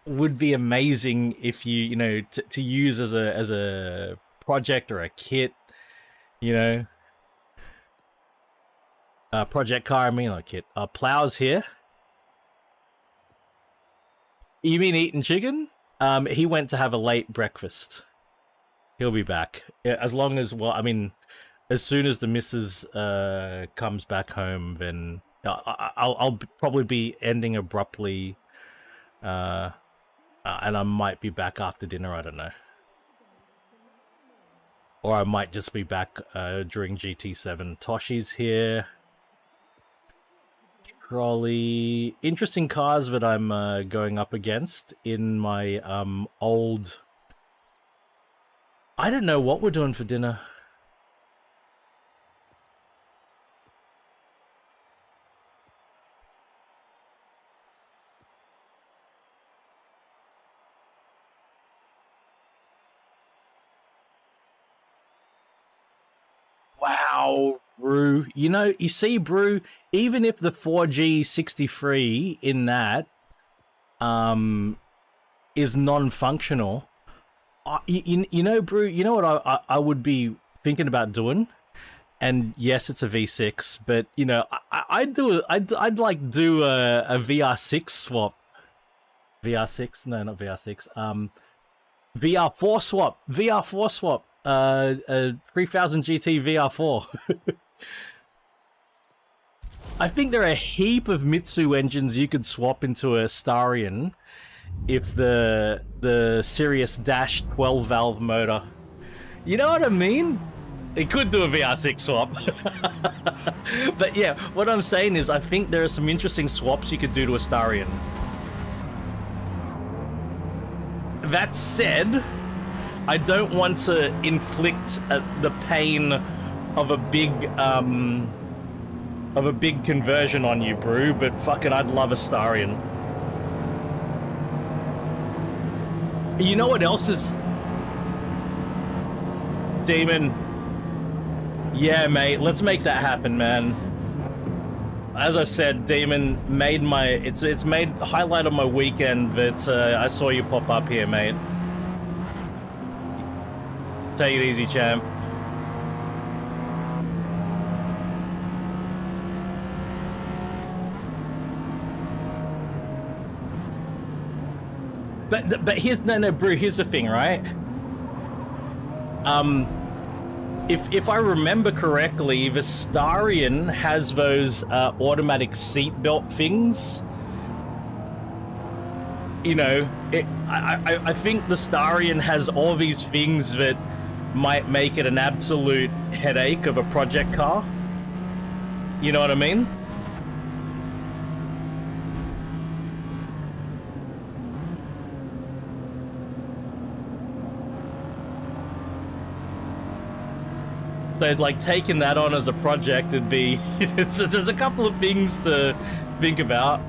would be amazing if you know, to use as a project or a kit, you know. Project car, I mean, not kit. Plows here. You mean eating chicken? He went to have a late breakfast. He'll be back. As long as, well, I mean, as soon as the missus comes back home, then I'll probably be ending abruptly, and I might be back after dinner, I don't know. Or I might just be back during GT7. Toshi's here. Trolley. Interesting cars that I'm going up against in my old... I don't know what we're doing for dinner. Wow, Brew. You know, you see, Brew, even if the 4G63 in that is non-functional, you know, Brew, you know what I would be thinking about doing? And yes, it's a V6, but, you know, I'd like do a VR6 swap. VR6? No, not VR6. VR4 swap. VR4 swap. a 3000 GT VR4. I think there are a heap of Mitsu engines you could swap into a Starion if the Sirius Dash 12 valve motor. You know what I mean? It could do a VR6 swap. But yeah, what I'm saying is I think there are some interesting swaps you could do to a Starion. That said, I don't want to inflict the pain of a big conversion on you, Brew, but fucking I'd love a Starion. You know what else is... Demon. Yeah, mate, let's make that happen, man. As I said, Demon made my... It's made highlight of my weekend that I saw you pop up here, mate. Take it easy, champ. But here's Brew, here's the thing, right? If I remember correctly, the Starion has those automatic seatbelt things. You know, I think the Starion has all these things that might make it an absolute headache of a project car. You know what I mean? So like taking that on as a project would be, there's a couple of things to think about.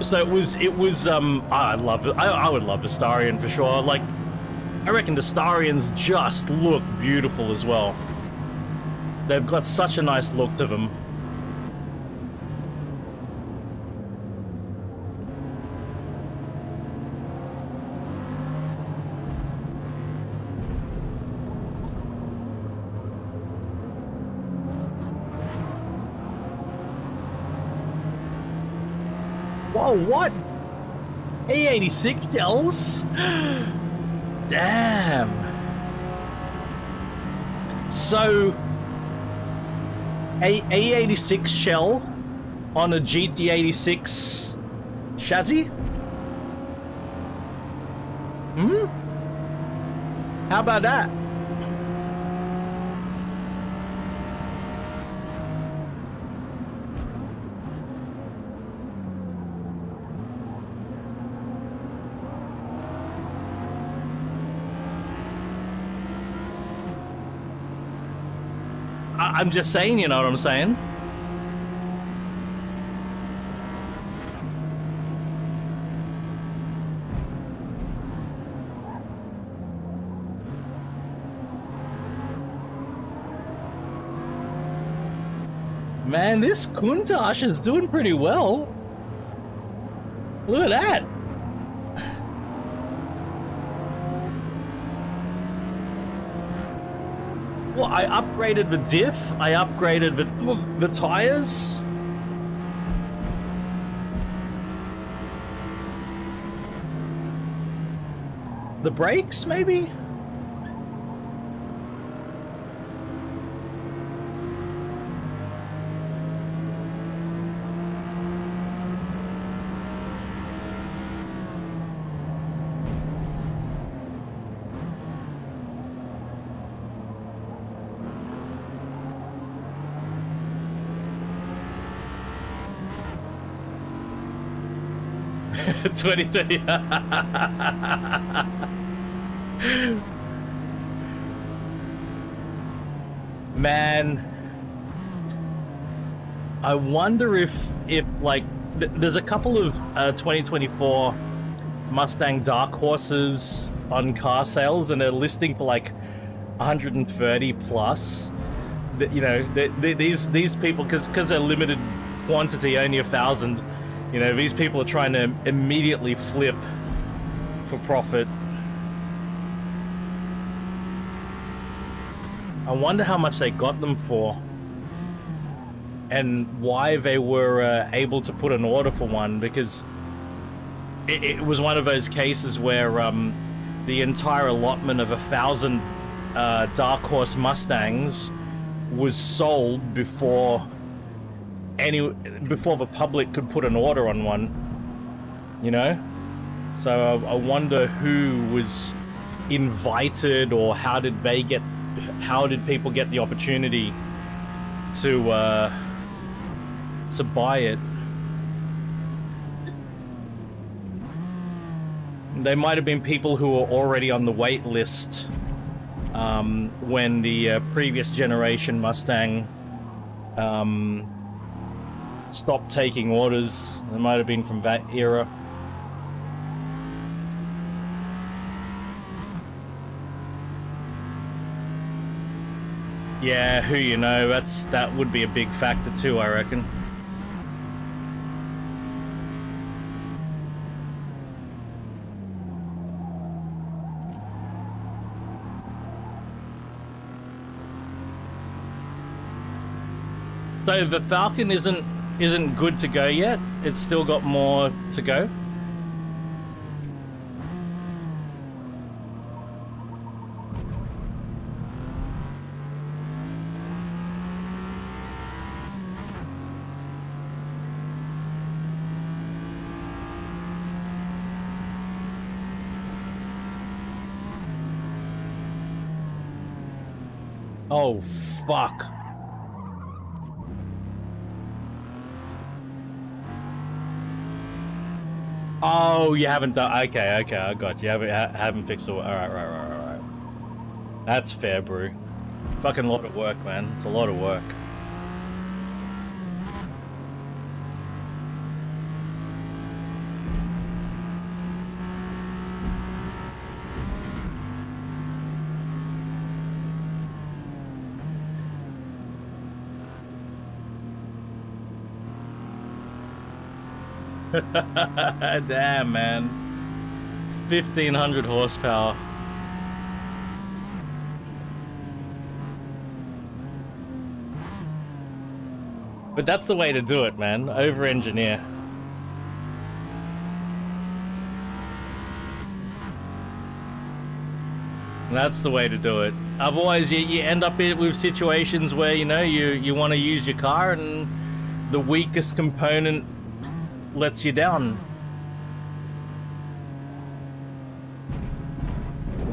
So it was I love it. I would love the Starion for sure. Like, I reckon the Starions just look beautiful as well. They've got such a nice look to them. Whoa, what? E86 shells? Damn. So, a E86 shell on a GT86 chassis? Hmm? How about that? I'm just saying, you know what I'm saying? Man, this Countach is doing pretty well. Look at that. Well, I upgraded the diff, I upgraded the tires. The brakes, maybe? $20. Man, I wonder if like there's a couple of 2024 Mustang Dark Horses on car sales, and they're listing for like 130 plus. You know, these people, because they're limited quantity, only 1,000. You know, these people are trying to immediately flip for profit. I wonder how much they got them for. and why they were able to put an order for one, because it was one of those cases where the entire allotment of 1,000 Dark Horse Mustangs was sold before the public could put an order on one, you know? So I wonder who was invited, or how did people get the opportunity to buy it. They might have been people who were already on the wait list when the previous generation Mustang stopped taking orders. It might have been from that era. Yeah, who you know, that would be a big factor too, I reckon. So the Falcon isn't good to go yet. It's still got more to go. Oh, fuck. Oh, you haven't done... Okay, I got you. Haven't fixed it. Alright, right. That's fair, bro. Fucking lot of work, man. It's a lot of work. Damn, man. 1,500 horsepower. But that's the way to do it, man. Over-engineer. That's the way to do it. Otherwise, you end up with situations where, you know, you want to use your car and the weakest component lets you down.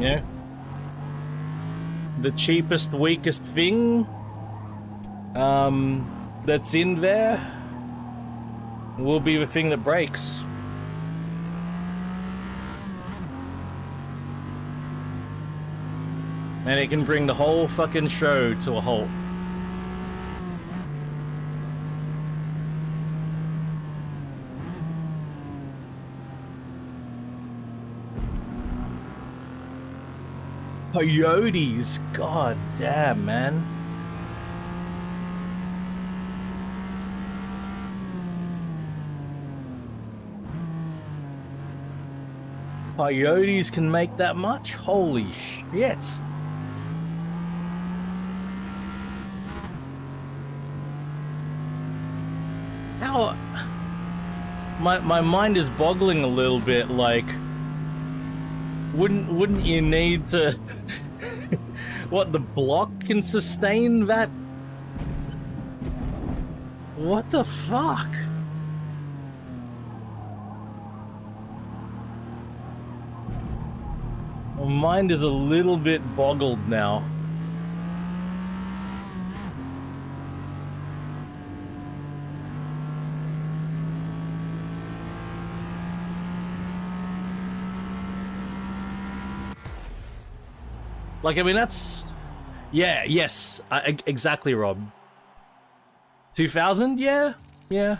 Yeah. The cheapest, weakest thing that's in there will be the thing that breaks. And it can bring the whole fucking show to a halt. Coyotes, god damn, man. Coyotes can make that much? Holy shit. How... My mind is boggling a little bit, like... Wouldn't you need to... What, the block can sustain that? What the fuck? My mind is a little bit boggled now. Like, I mean, that's... Yeah, yes, exactly, Rob. 2,000? Yeah, yeah.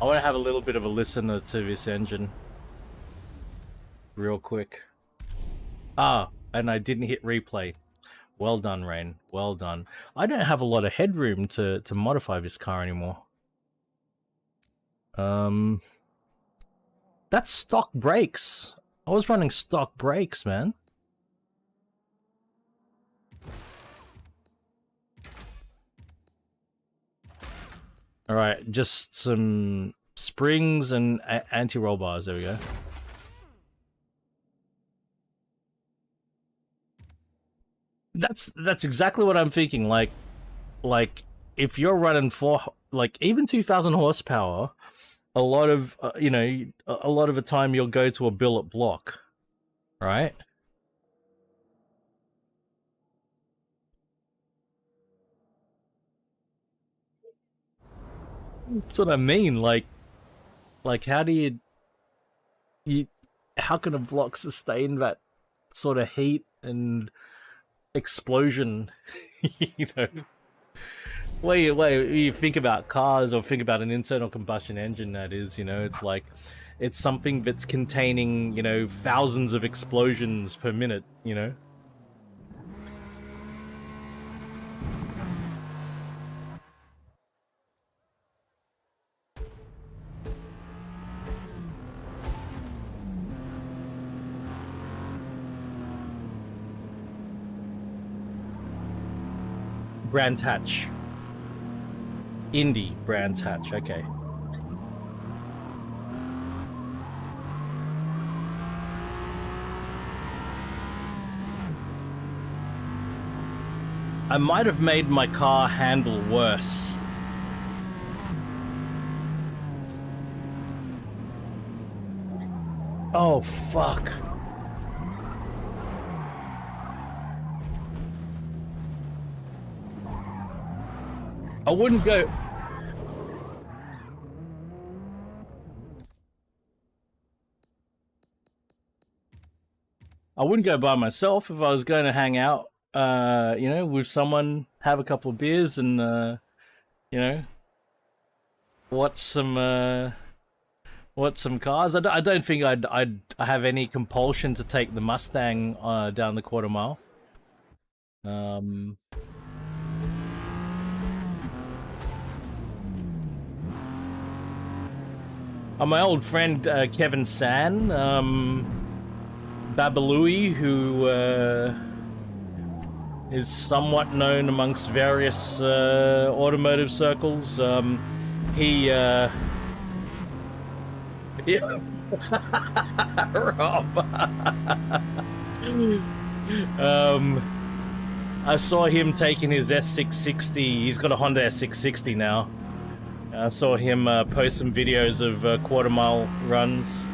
I want to have a little bit of a listener to this engine. Real quick. Ah, and I didn't hit replay. Well done, Rain. Well done. I don't have a lot of headroom to modify this car anymore. That's stock brakes. I was running stock brakes, man. All right, just some springs and anti-roll bars. There we go. That's exactly what I'm thinking. Like if you're running even 2,000 horsepower, a lot of a lot of the time you'll go to a billet block, right? That's what I mean. Like how do you how can a block sustain that sort of heat and explosion? You know, wait, you think about cars or think about an internal combustion engine, that is, it's like it's something that's containing, thousands of explosions per minute, Brands Hatch. Indie Brands Hatch, okay. I might have made my car handle worse. Oh, fuck. I wouldn't go... I wouldn't go by myself if I was going to hang out, with someone, have a couple of beers and, watch some cars. I don't think I'd have any compulsion to take the Mustang down the quarter mile. My old friend Kevin San, Babalui, who is somewhat known amongst various automotive circles. He yeah. Rob. I saw him taking his S660. He's got a Honda S660 now. I saw him post some videos of quarter mile runs.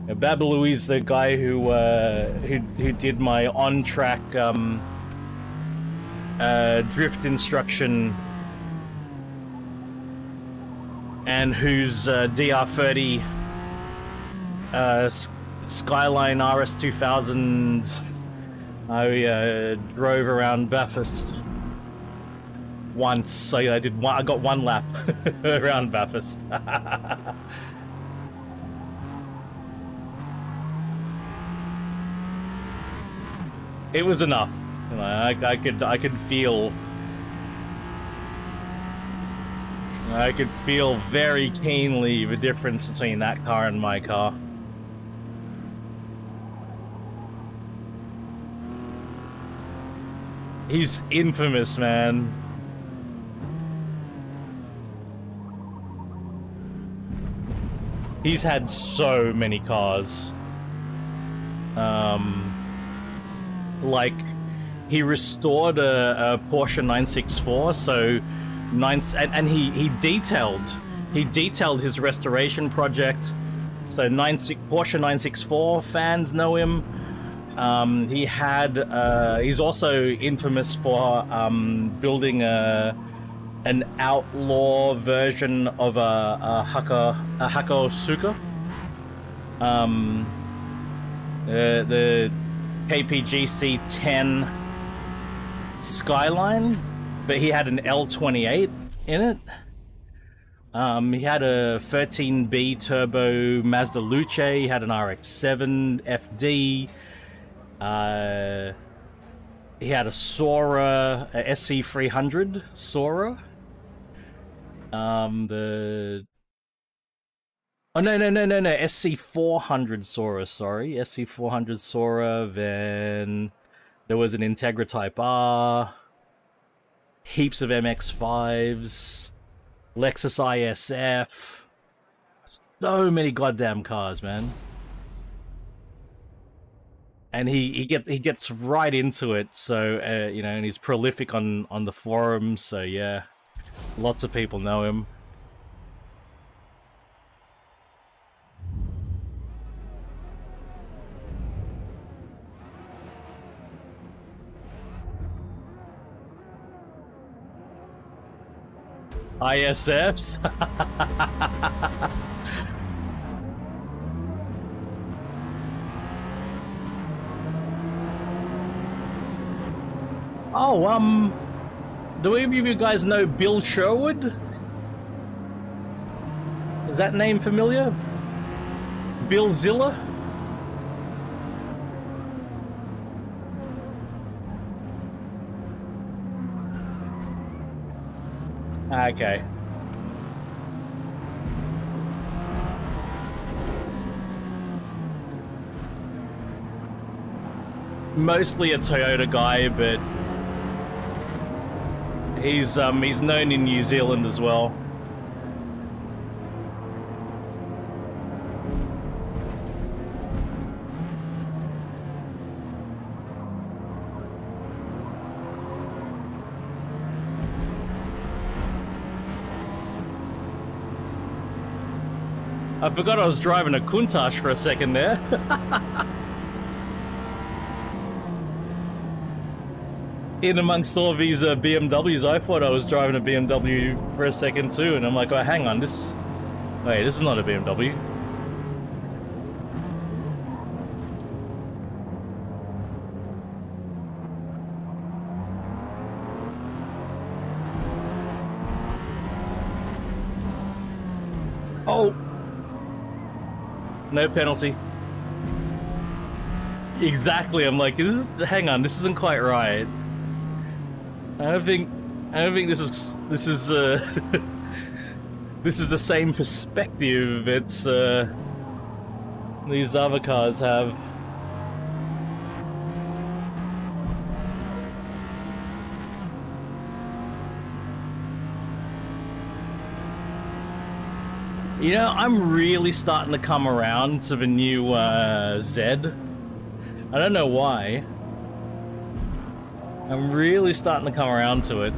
Babaloui's the guy who did my on-track drift instruction, and whose DR30 Skyline RS 2000 I drove around Bathurst once. So I got one lap around Bathurst. It was enough. I could feel very keenly the difference between that car and my car. He's infamous, man. He's had so many cars. Like, he restored a Porsche 964, so he detailed his restoration project. So Porsche 964 fans know him. He's also infamous for building an outlaw version of a Hakosuka. The KPGC 10 Skyline, but he had an L28 in it. He had a 13B turbo Mazda Luce. He had an RX-7 FD. He had a Sora, a SC300 Sora. Oh no, SC400 Sora, sorry. SC400 Sora, then There was an Integra Type R, heaps of MX-5s, Lexus ISF. So many goddamn cars, man. And he gets right into it, so you know, and he's prolific on the forums, so yeah, lots of people know him. ISFs. Oh, do any of you guys know Bill Sherwood? Is that name familiar? Bill Zilla? Okay. Mostly a Toyota guy, but he's known in New Zealand as well. I forgot I was driving a Countach for a second there. In amongst all these BMWs, I thought I was driving a BMW for a second too, and I'm like, oh, hang on, wait, this is not a BMW. Oh! No penalty. Exactly, I'm like, hang on, this isn't quite right. I don't think this is this is the same perspective it's these other cars have. You know, I'm really starting to come around to the new Z. I don't know why. I'm really starting to come around to it.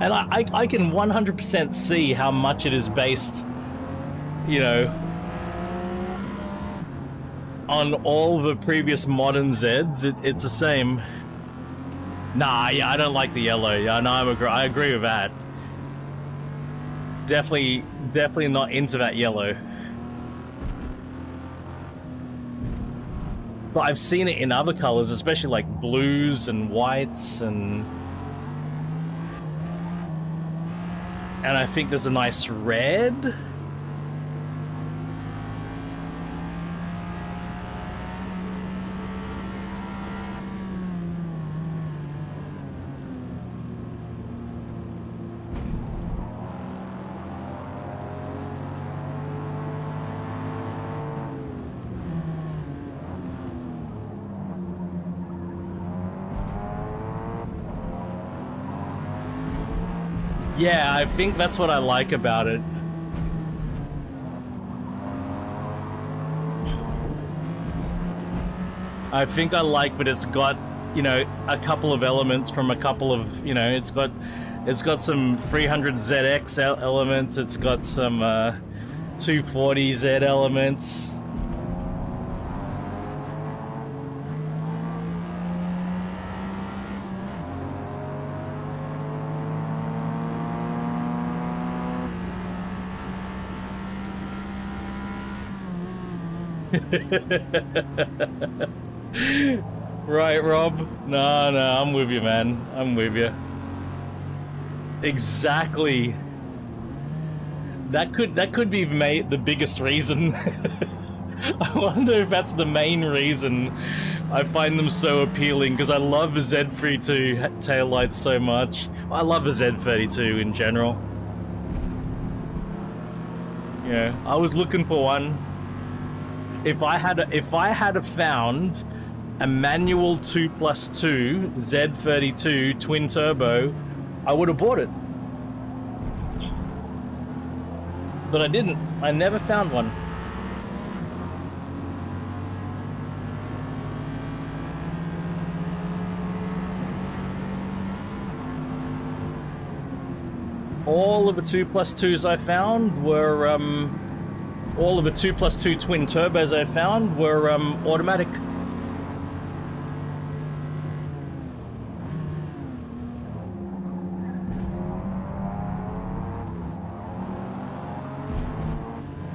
And I can 100% see how much it is based, you know, on all the previous modern Zs. It's the same. Nah, yeah, I don't like the yellow. Yeah, no, I agree with that. Definitely not into that yellow. But I've seen it in other colors, especially like blues and whites, and I think there's a nice red. Yeah, I think that's what I like about it. I think I like that it's got, you know, a couple of elements from a couple of, you know, it's got some 300ZX elements, it's got some 240Z elements. Right, Rob? No, I'm with you, man. I'm with you. Exactly. That could be the biggest reason. I wonder if that's the main reason I find them so appealing, because I love the Z32 taillights so much. I love the Z32 in general. Yeah, I was looking for one. if I had found a manual 2+2 Z32 twin turbo, I would have bought it. But I didn't. I never found one. All of the 2+2s I found were, all of the 2+2 twin turbos I found were, automatic.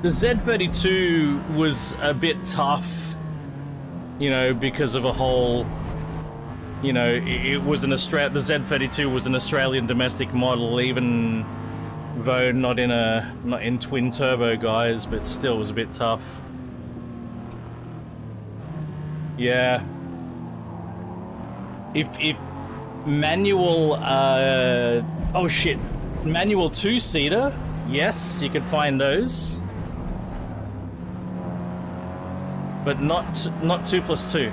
The Z32 was a bit tough, you know, because of a whole, you know, it was an the Z32 was an Australian domestic model, even though not in twin turbo guys, but still was a bit tough. Yeah. If manual, oh shit, manual 2-seater, yes, you can find those. But not 2+2.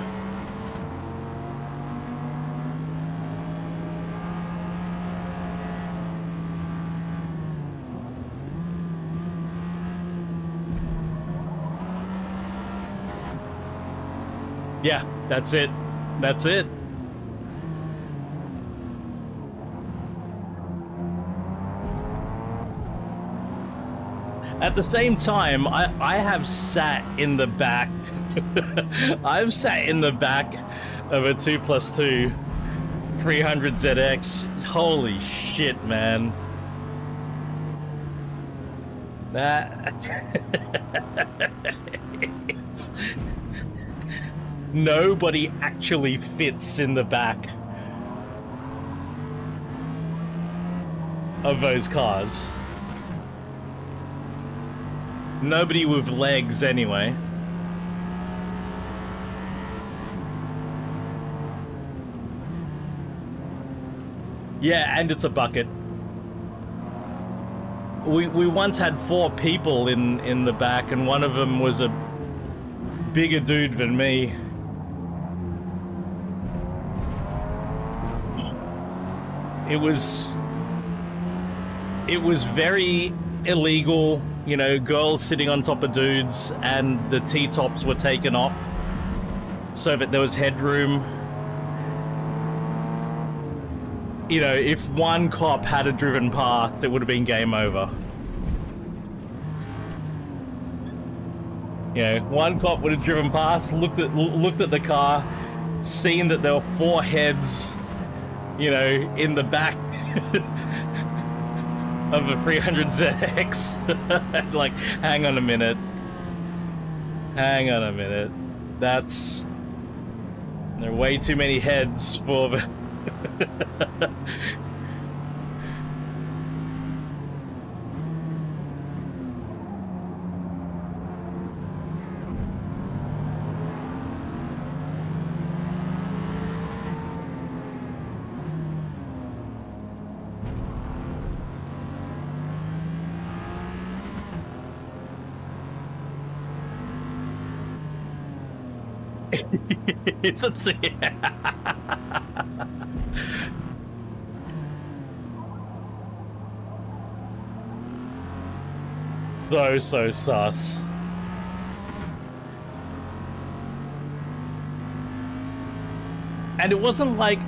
Yeah, that's it. That's it. At the same time, I have sat in the back. I've sat in the back of a 2+2 300ZX. Holy shit, man. That... Nobody actually fits in the back of those cars. Nobody with legs, anyway. Yeah, and it's a bucket. We once had 4 people in the back, and one of them was a bigger dude than me. It was very illegal, you know, girls sitting on top of dudes, and the T-tops were taken off so that there was headroom. You know, if one cop had driven past, it would have been game over. You know, one cop would have driven past, looked at the car, seen that there were 4 heads, you know, in the back of a 300ZX. Like, hang on a minute. Hang on a minute. That's... There are way too many heads for the... It's a... So sus. And it wasn't like...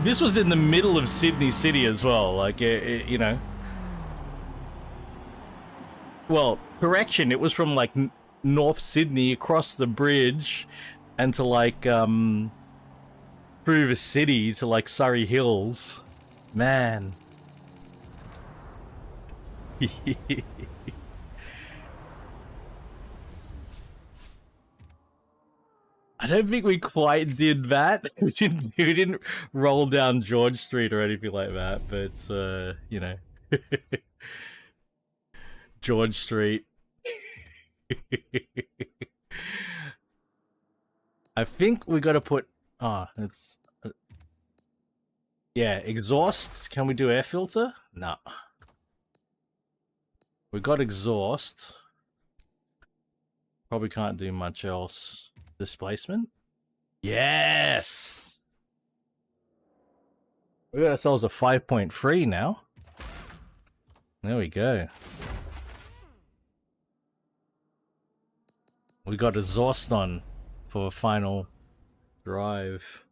This was in the middle of Sydney City as well, like, you know. Well, correction, it was from, like, North Sydney across the bridge and to, like, through the city to, like, Surrey Hills. Man. I don't think we quite did that. We didn't roll down George Street or anything like that, but you know. George Street. I think we got to put... Oh, it's... yeah, exhaust. Can we do air filter? No. We got exhaust. Probably can't do much else. Displacement? Yes! We got ourselves a 5.3 now. There we go. We got exhaust on for a final drive.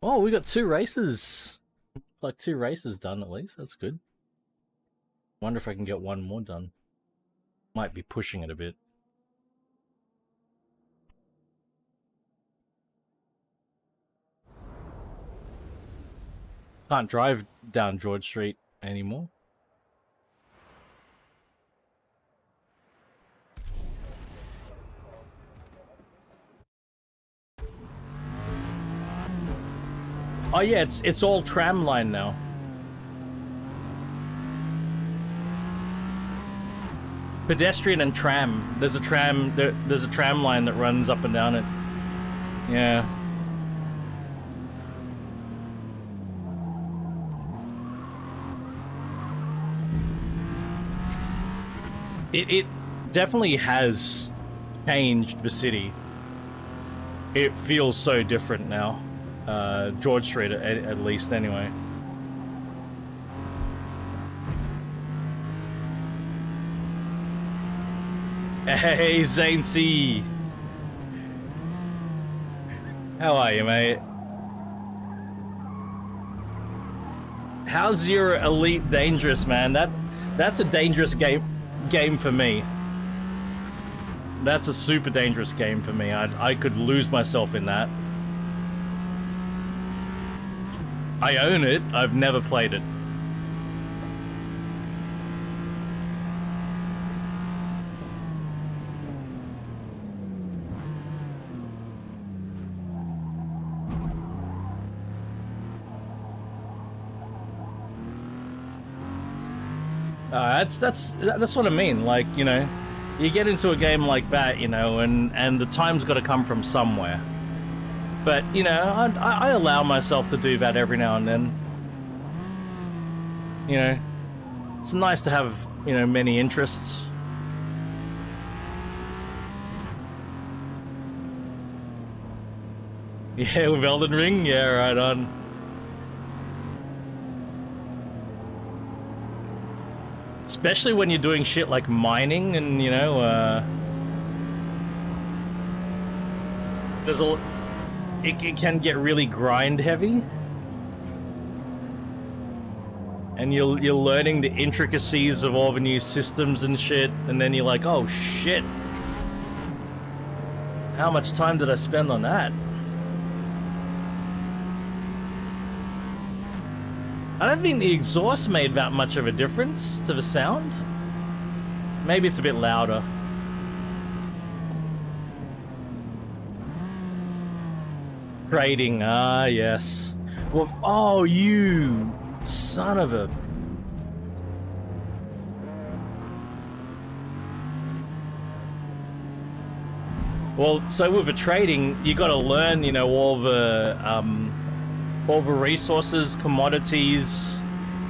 Oh, we got 2 races. Like 2 races done at least. That's good. Wonder if I can get 1 more done. Might be pushing it a bit. Can't drive down George Street anymore. Oh yeah, it's all tram line now. Pedestrian and tram. There's a tram line that runs up and down it. Yeah. It definitely has changed the city. It feels so different now. George Street at least anyway. Hey Zane C. How are you, mate? How's your Elite Dangerous, man? That's a dangerous game for me. That's a super dangerous game for me. I could lose myself in that. I own it. I've never played it. That's what I mean. Like, you know, you get into a game like that, you know, and the time's got to come from somewhere. But, you know, I allow myself to do that every now and then. You know, it's nice to have, you know, many interests. Yeah, with Elden Ring? Yeah, right on. Especially when you're doing shit like mining and, you know, there's it can get really grind heavy. And you're learning the intricacies of all the new systems and shit, and then you're like, oh shit. How much time did I spend on that? I don't think the exhaust made that much of a difference to the sound. Maybe it's a bit louder. Trading, ah, yes. Well, oh, you son of a... Well, so with the trading, you got to learn, you know, all the resources, commodities,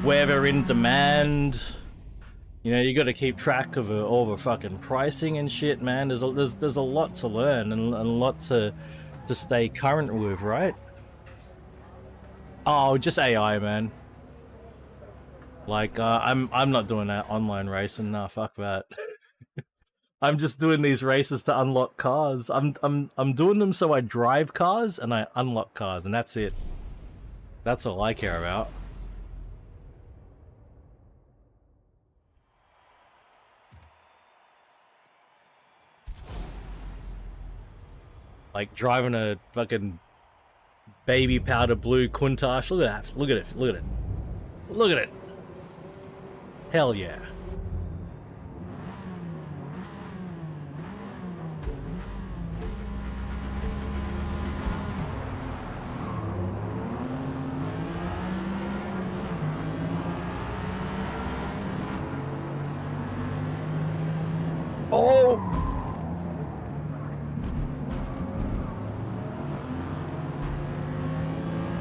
where they're in demand. You know, you got to keep track of all the fucking pricing and shit, man. There's a lot to learn and a lot to stay current with, right? Oh, just AI, man. Like, I'm not doing that online racing. Nah, fuck that. I'm just doing these races to unlock cars. I'm doing them so I drive cars and I unlock cars, and that's it. That's all I care about. Like driving a fucking baby powder blue Countach. Look at that. Look at it. Look at it. Look at it. Hell yeah. Oh!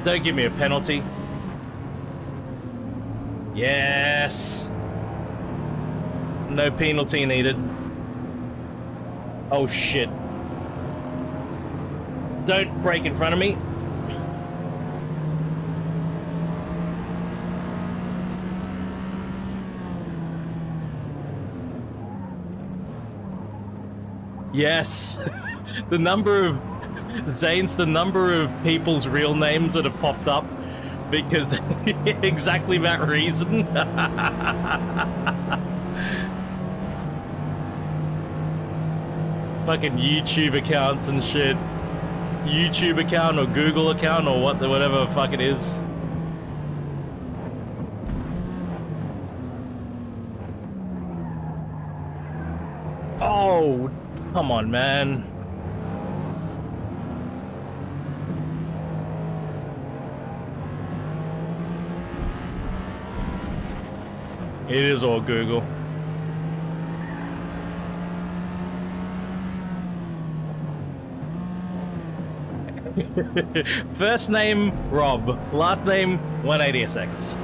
Don't give me a penalty. Yes! No penalty needed. Oh shit. Don't brake in front of me. Yes. The number of Zane's, the number of people's real names that have popped up because exactly that reason. Fucking YouTube accounts and shit. YouTube account or Google account or whatever the fuck it is. Oh, come on, man. It is all Google. First name, Rob. Last name, 180SX.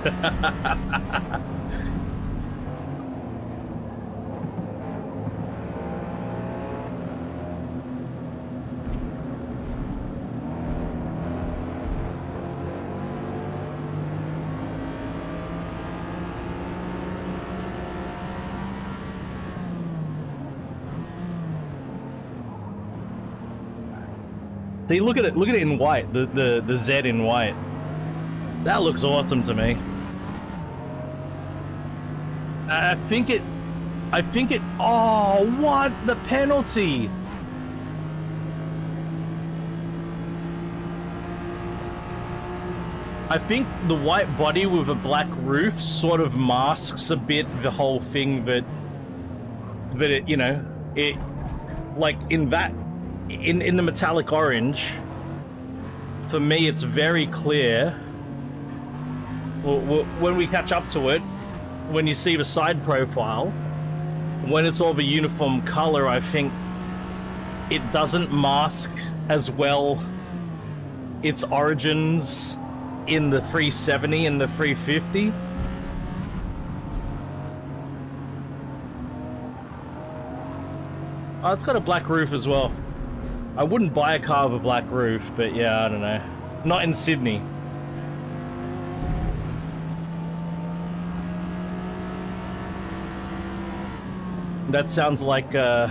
See, look at it in white, the Z in white. That looks awesome to me. I think it, oh, what? The penalty. I think the white body with a black roof sort of masks a bit the whole thing, but it, you know, it, like in that, in the metallic orange, for me it's very clear. When we catch up to it, when you see the side profile, when it's all the uniform color, I think it doesn't mask as well its origins in the 370 and the 350. Oh, it's got a black roof as well. I wouldn't buy a car with a black roof, but yeah, I don't know. Not in Sydney. That sounds like, yeah.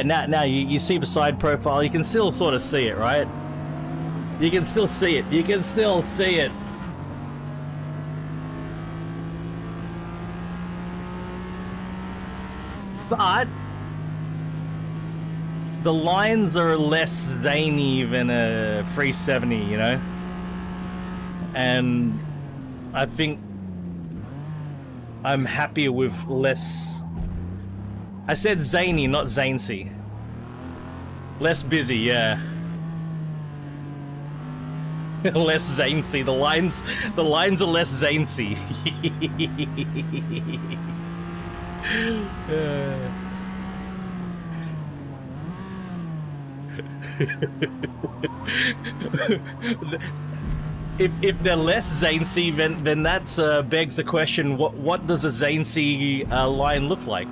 Now you see the side profile, you can still sort of see it, right? You can still see it. You can still see it. But the lines are less zany than a 370, you know? And I think I'm happier with less... I said zany, not zancy. Less busy, yeah. Less zancy. The lines are less zancy. If they're less zancy, then that begs the question: what does a zancy line look like?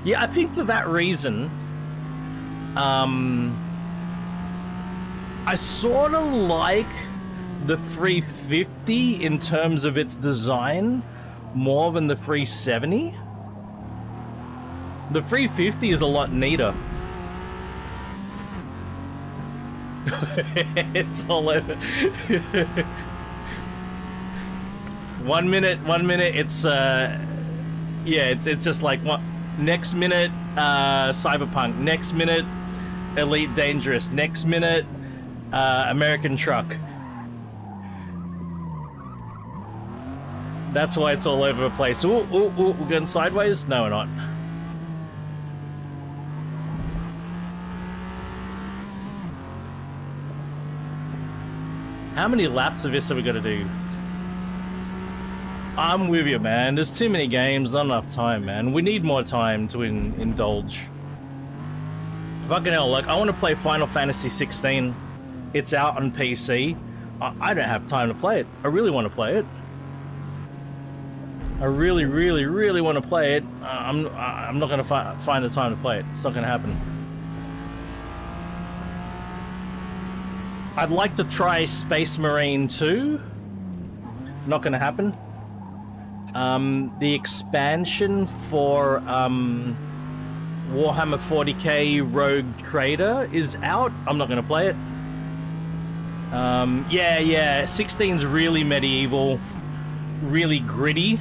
Yeah, I think for that reason, I sort of like the 350 in terms of its design more than the 370. The 350 is a lot neater. It's all over. 1 minute it's yeah, it's just like what, next minute Cyberpunk, next minute Elite Dangerous, next minute American Truck. That's why it's all over the place. Ooh, we're going sideways? No, we're not. How many laps of this are we gonna do? I'm with you, man. There's too many games, not enough time, man. We need more time to indulge. Fucking hell, like, I want to play Final Fantasy 16. It's out on PC. I don't have time to play it. I really want to play it. I really, really, really want to play it. I'm not going to find the time to play it. It's not going to happen. I'd like to try Space Marine 2. Not going to happen. The expansion for Warhammer 40k Rogue Trader is out. I'm not going to play it. Yeah, 16's really medieval, really gritty.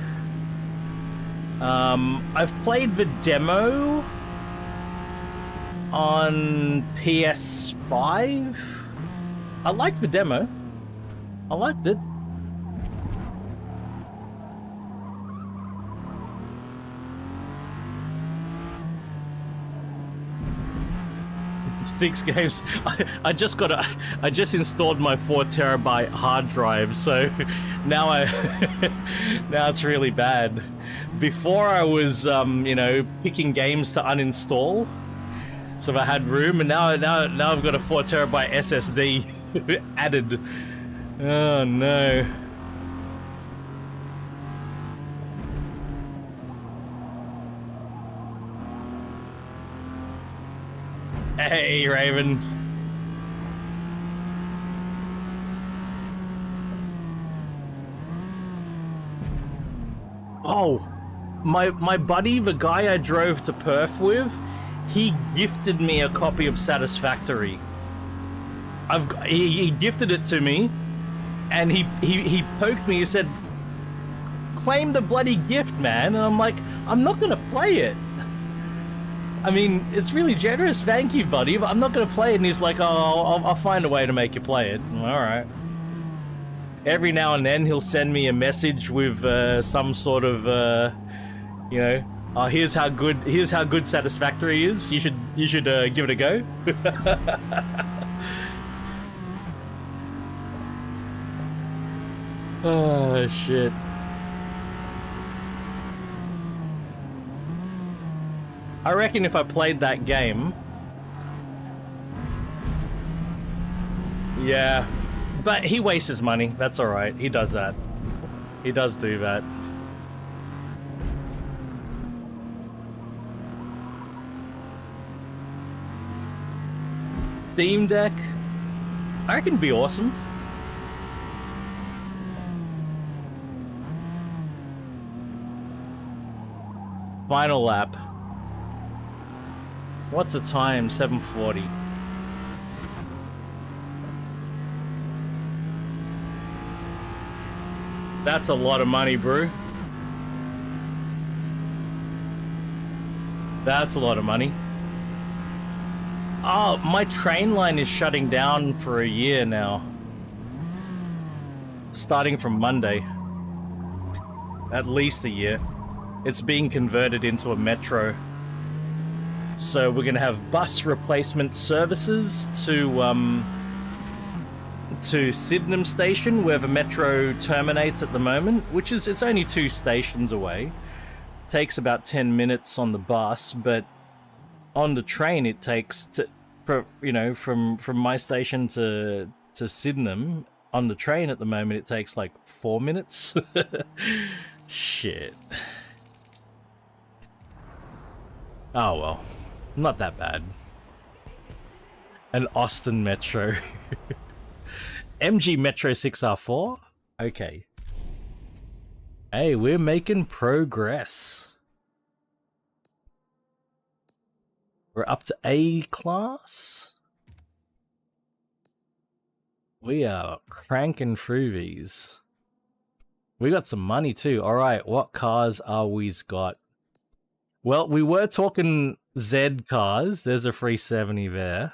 I've played the demo on PS5. I liked the demo. I liked it. Six games. I just installed my 4 terabyte hard drive, so now now it's really bad. Before I was you know, picking games to uninstall, so I had room, and now I've got a 4 terabyte SSD added. Oh no. Hey, Raven. Oh, my buddy, the guy I drove to Perth with, he gifted me a copy of Satisfactory. He gifted it to me, and he poked me. He said, "Claim the bloody gift, man." And I'm like, "I'm not gonna play it." I mean, it's really generous, thank you, buddy, but I'm not gonna play it. And he's like, "Oh, I'll find a way to make you play it." All right. Every now and then he'll send me a message with some sort of, you know, "Oh, here's how good Satisfactory is. You should give it a go." Oh shit. I reckon if I played that game... Yeah. But he wastes his money. That's alright. He does that. He does do that. Steam Deck? I reckon it'd be awesome. Final lap. What's the time? 7:40. That's a lot of money, bro. That's a lot of money. Oh, my train line is shutting down for a year now. Starting from Monday. At least a year. It's being converted into a metro. So we're gonna have bus replacement services to Sydenham Station, where the metro terminates at the moment, which is, it's only 2 stations away. Takes about 10 minutes on the bus, but on the train it takes, you know, from my station to Sydenham, on the train at the moment it takes like 4 minutes. Shit. Oh well. Not that bad. An Austin Metro. MG Metro 6R4? Okay. Hey, we're making progress. We're up to A class. We are cranking through these. We got some money too. Alright, what cars are we's got? Well, we were talking Z cars. There's a 370 there.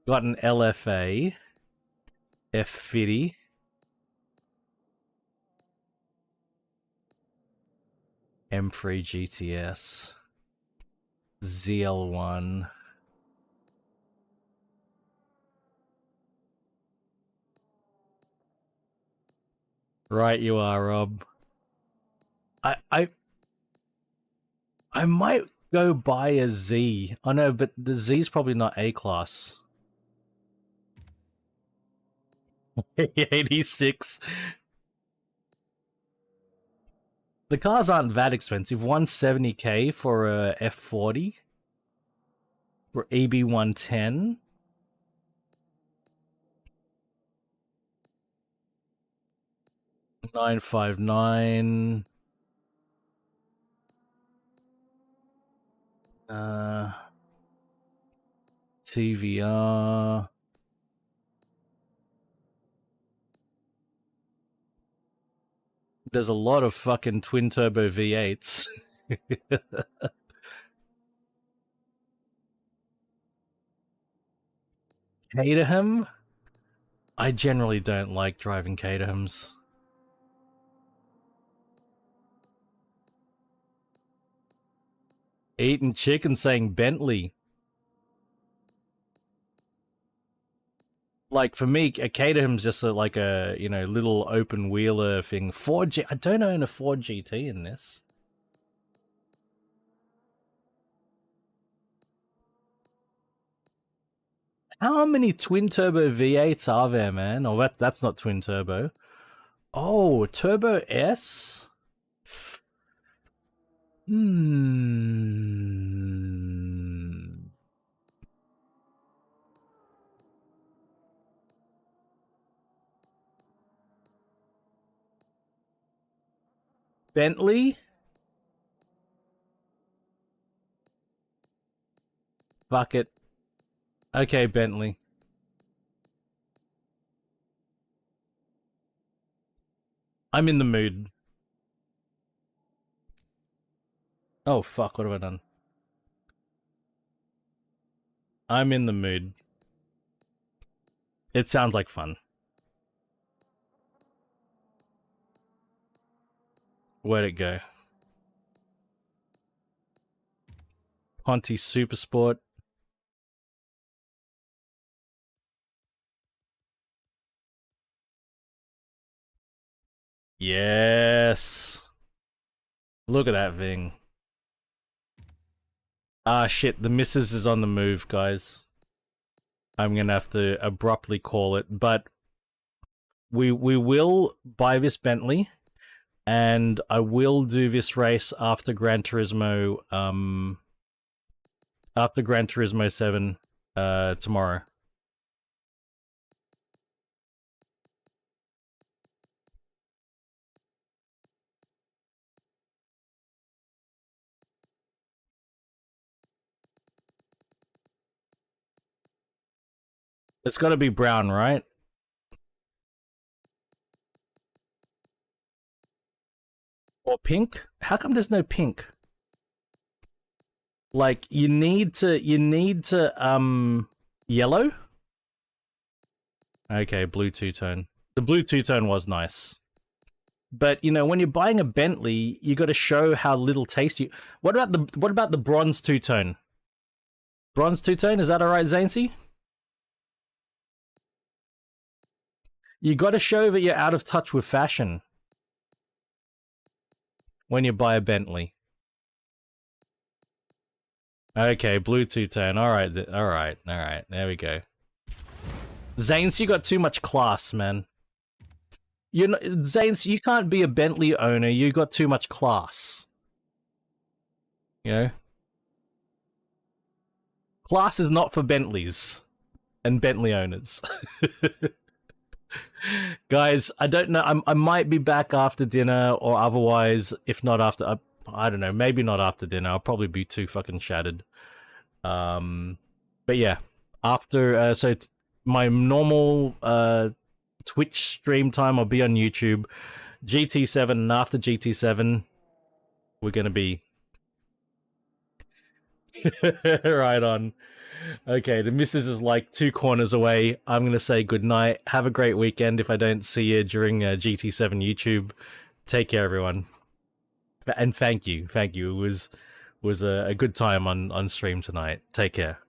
Got an LFA. F50. M3 GTS. ZL1. Right you are, Rob. I might go buy a Z. Oh no, but the Z's probably not A class. 86. The cars aren't that expensive. 170k for a F40. For EB110. $959. TVR. There's a lot of fucking twin turbo V8s. Caterham? I generally don't like driving Caterhams. Eating chicken saying Bentley. Like, for me, a Caterham's just like a, you know, little open wheeler thing. Ford G... I don't own a Ford GT in this. How many twin turbo V8s are there, man? Oh, that's not twin turbo. Oh, Turbo S? Bentley? Fuck it. Okay, Bentley. I'm in the mood. Oh, fuck, what have I done? I'm in the mood. It sounds like fun. Where'd it go? Ponte Supersport. Yes. Look at that thing. Ah, shit. The missus is on the move, guys. I'm gonna have to abruptly call it, but we will buy this Bentley, and I will do this race after Gran Turismo, after Gran Turismo 7, tomorrow. It's gotta be brown, right? Or pink? How come there's no pink? Like, you need to, yellow? Okay, blue two-tone. The blue two-tone was nice. But, you know, when you're buying a Bentley, you gotta show how little taste you... What about the bronze two-tone? Bronze two-tone, is that alright, Zancy? You gotta show that you're out of touch with fashion when you buy a Bentley. Okay, blue two-tone. Alright, there we go. Zanes, you got too much class, man. You're not, Zanes, you can't be a Bentley owner, you got too much class. You know? Class is not for Bentleys and Bentley owners. Guys, I don't know. I might be back after dinner, or otherwise, if not after, I don't know. Maybe not after dinner. I'll probably be too fucking shattered. But yeah, after my normal Twitch stream time, I'll be on YouTube. GT7, and after GT7, we're gonna be right on. Okay, the missus is like 2 corners away. I'm going to say goodnight. Have a great weekend if I don't see you during GT7 YouTube. Take care, everyone. And thank you. Thank you. It was a good time on stream tonight. Take care.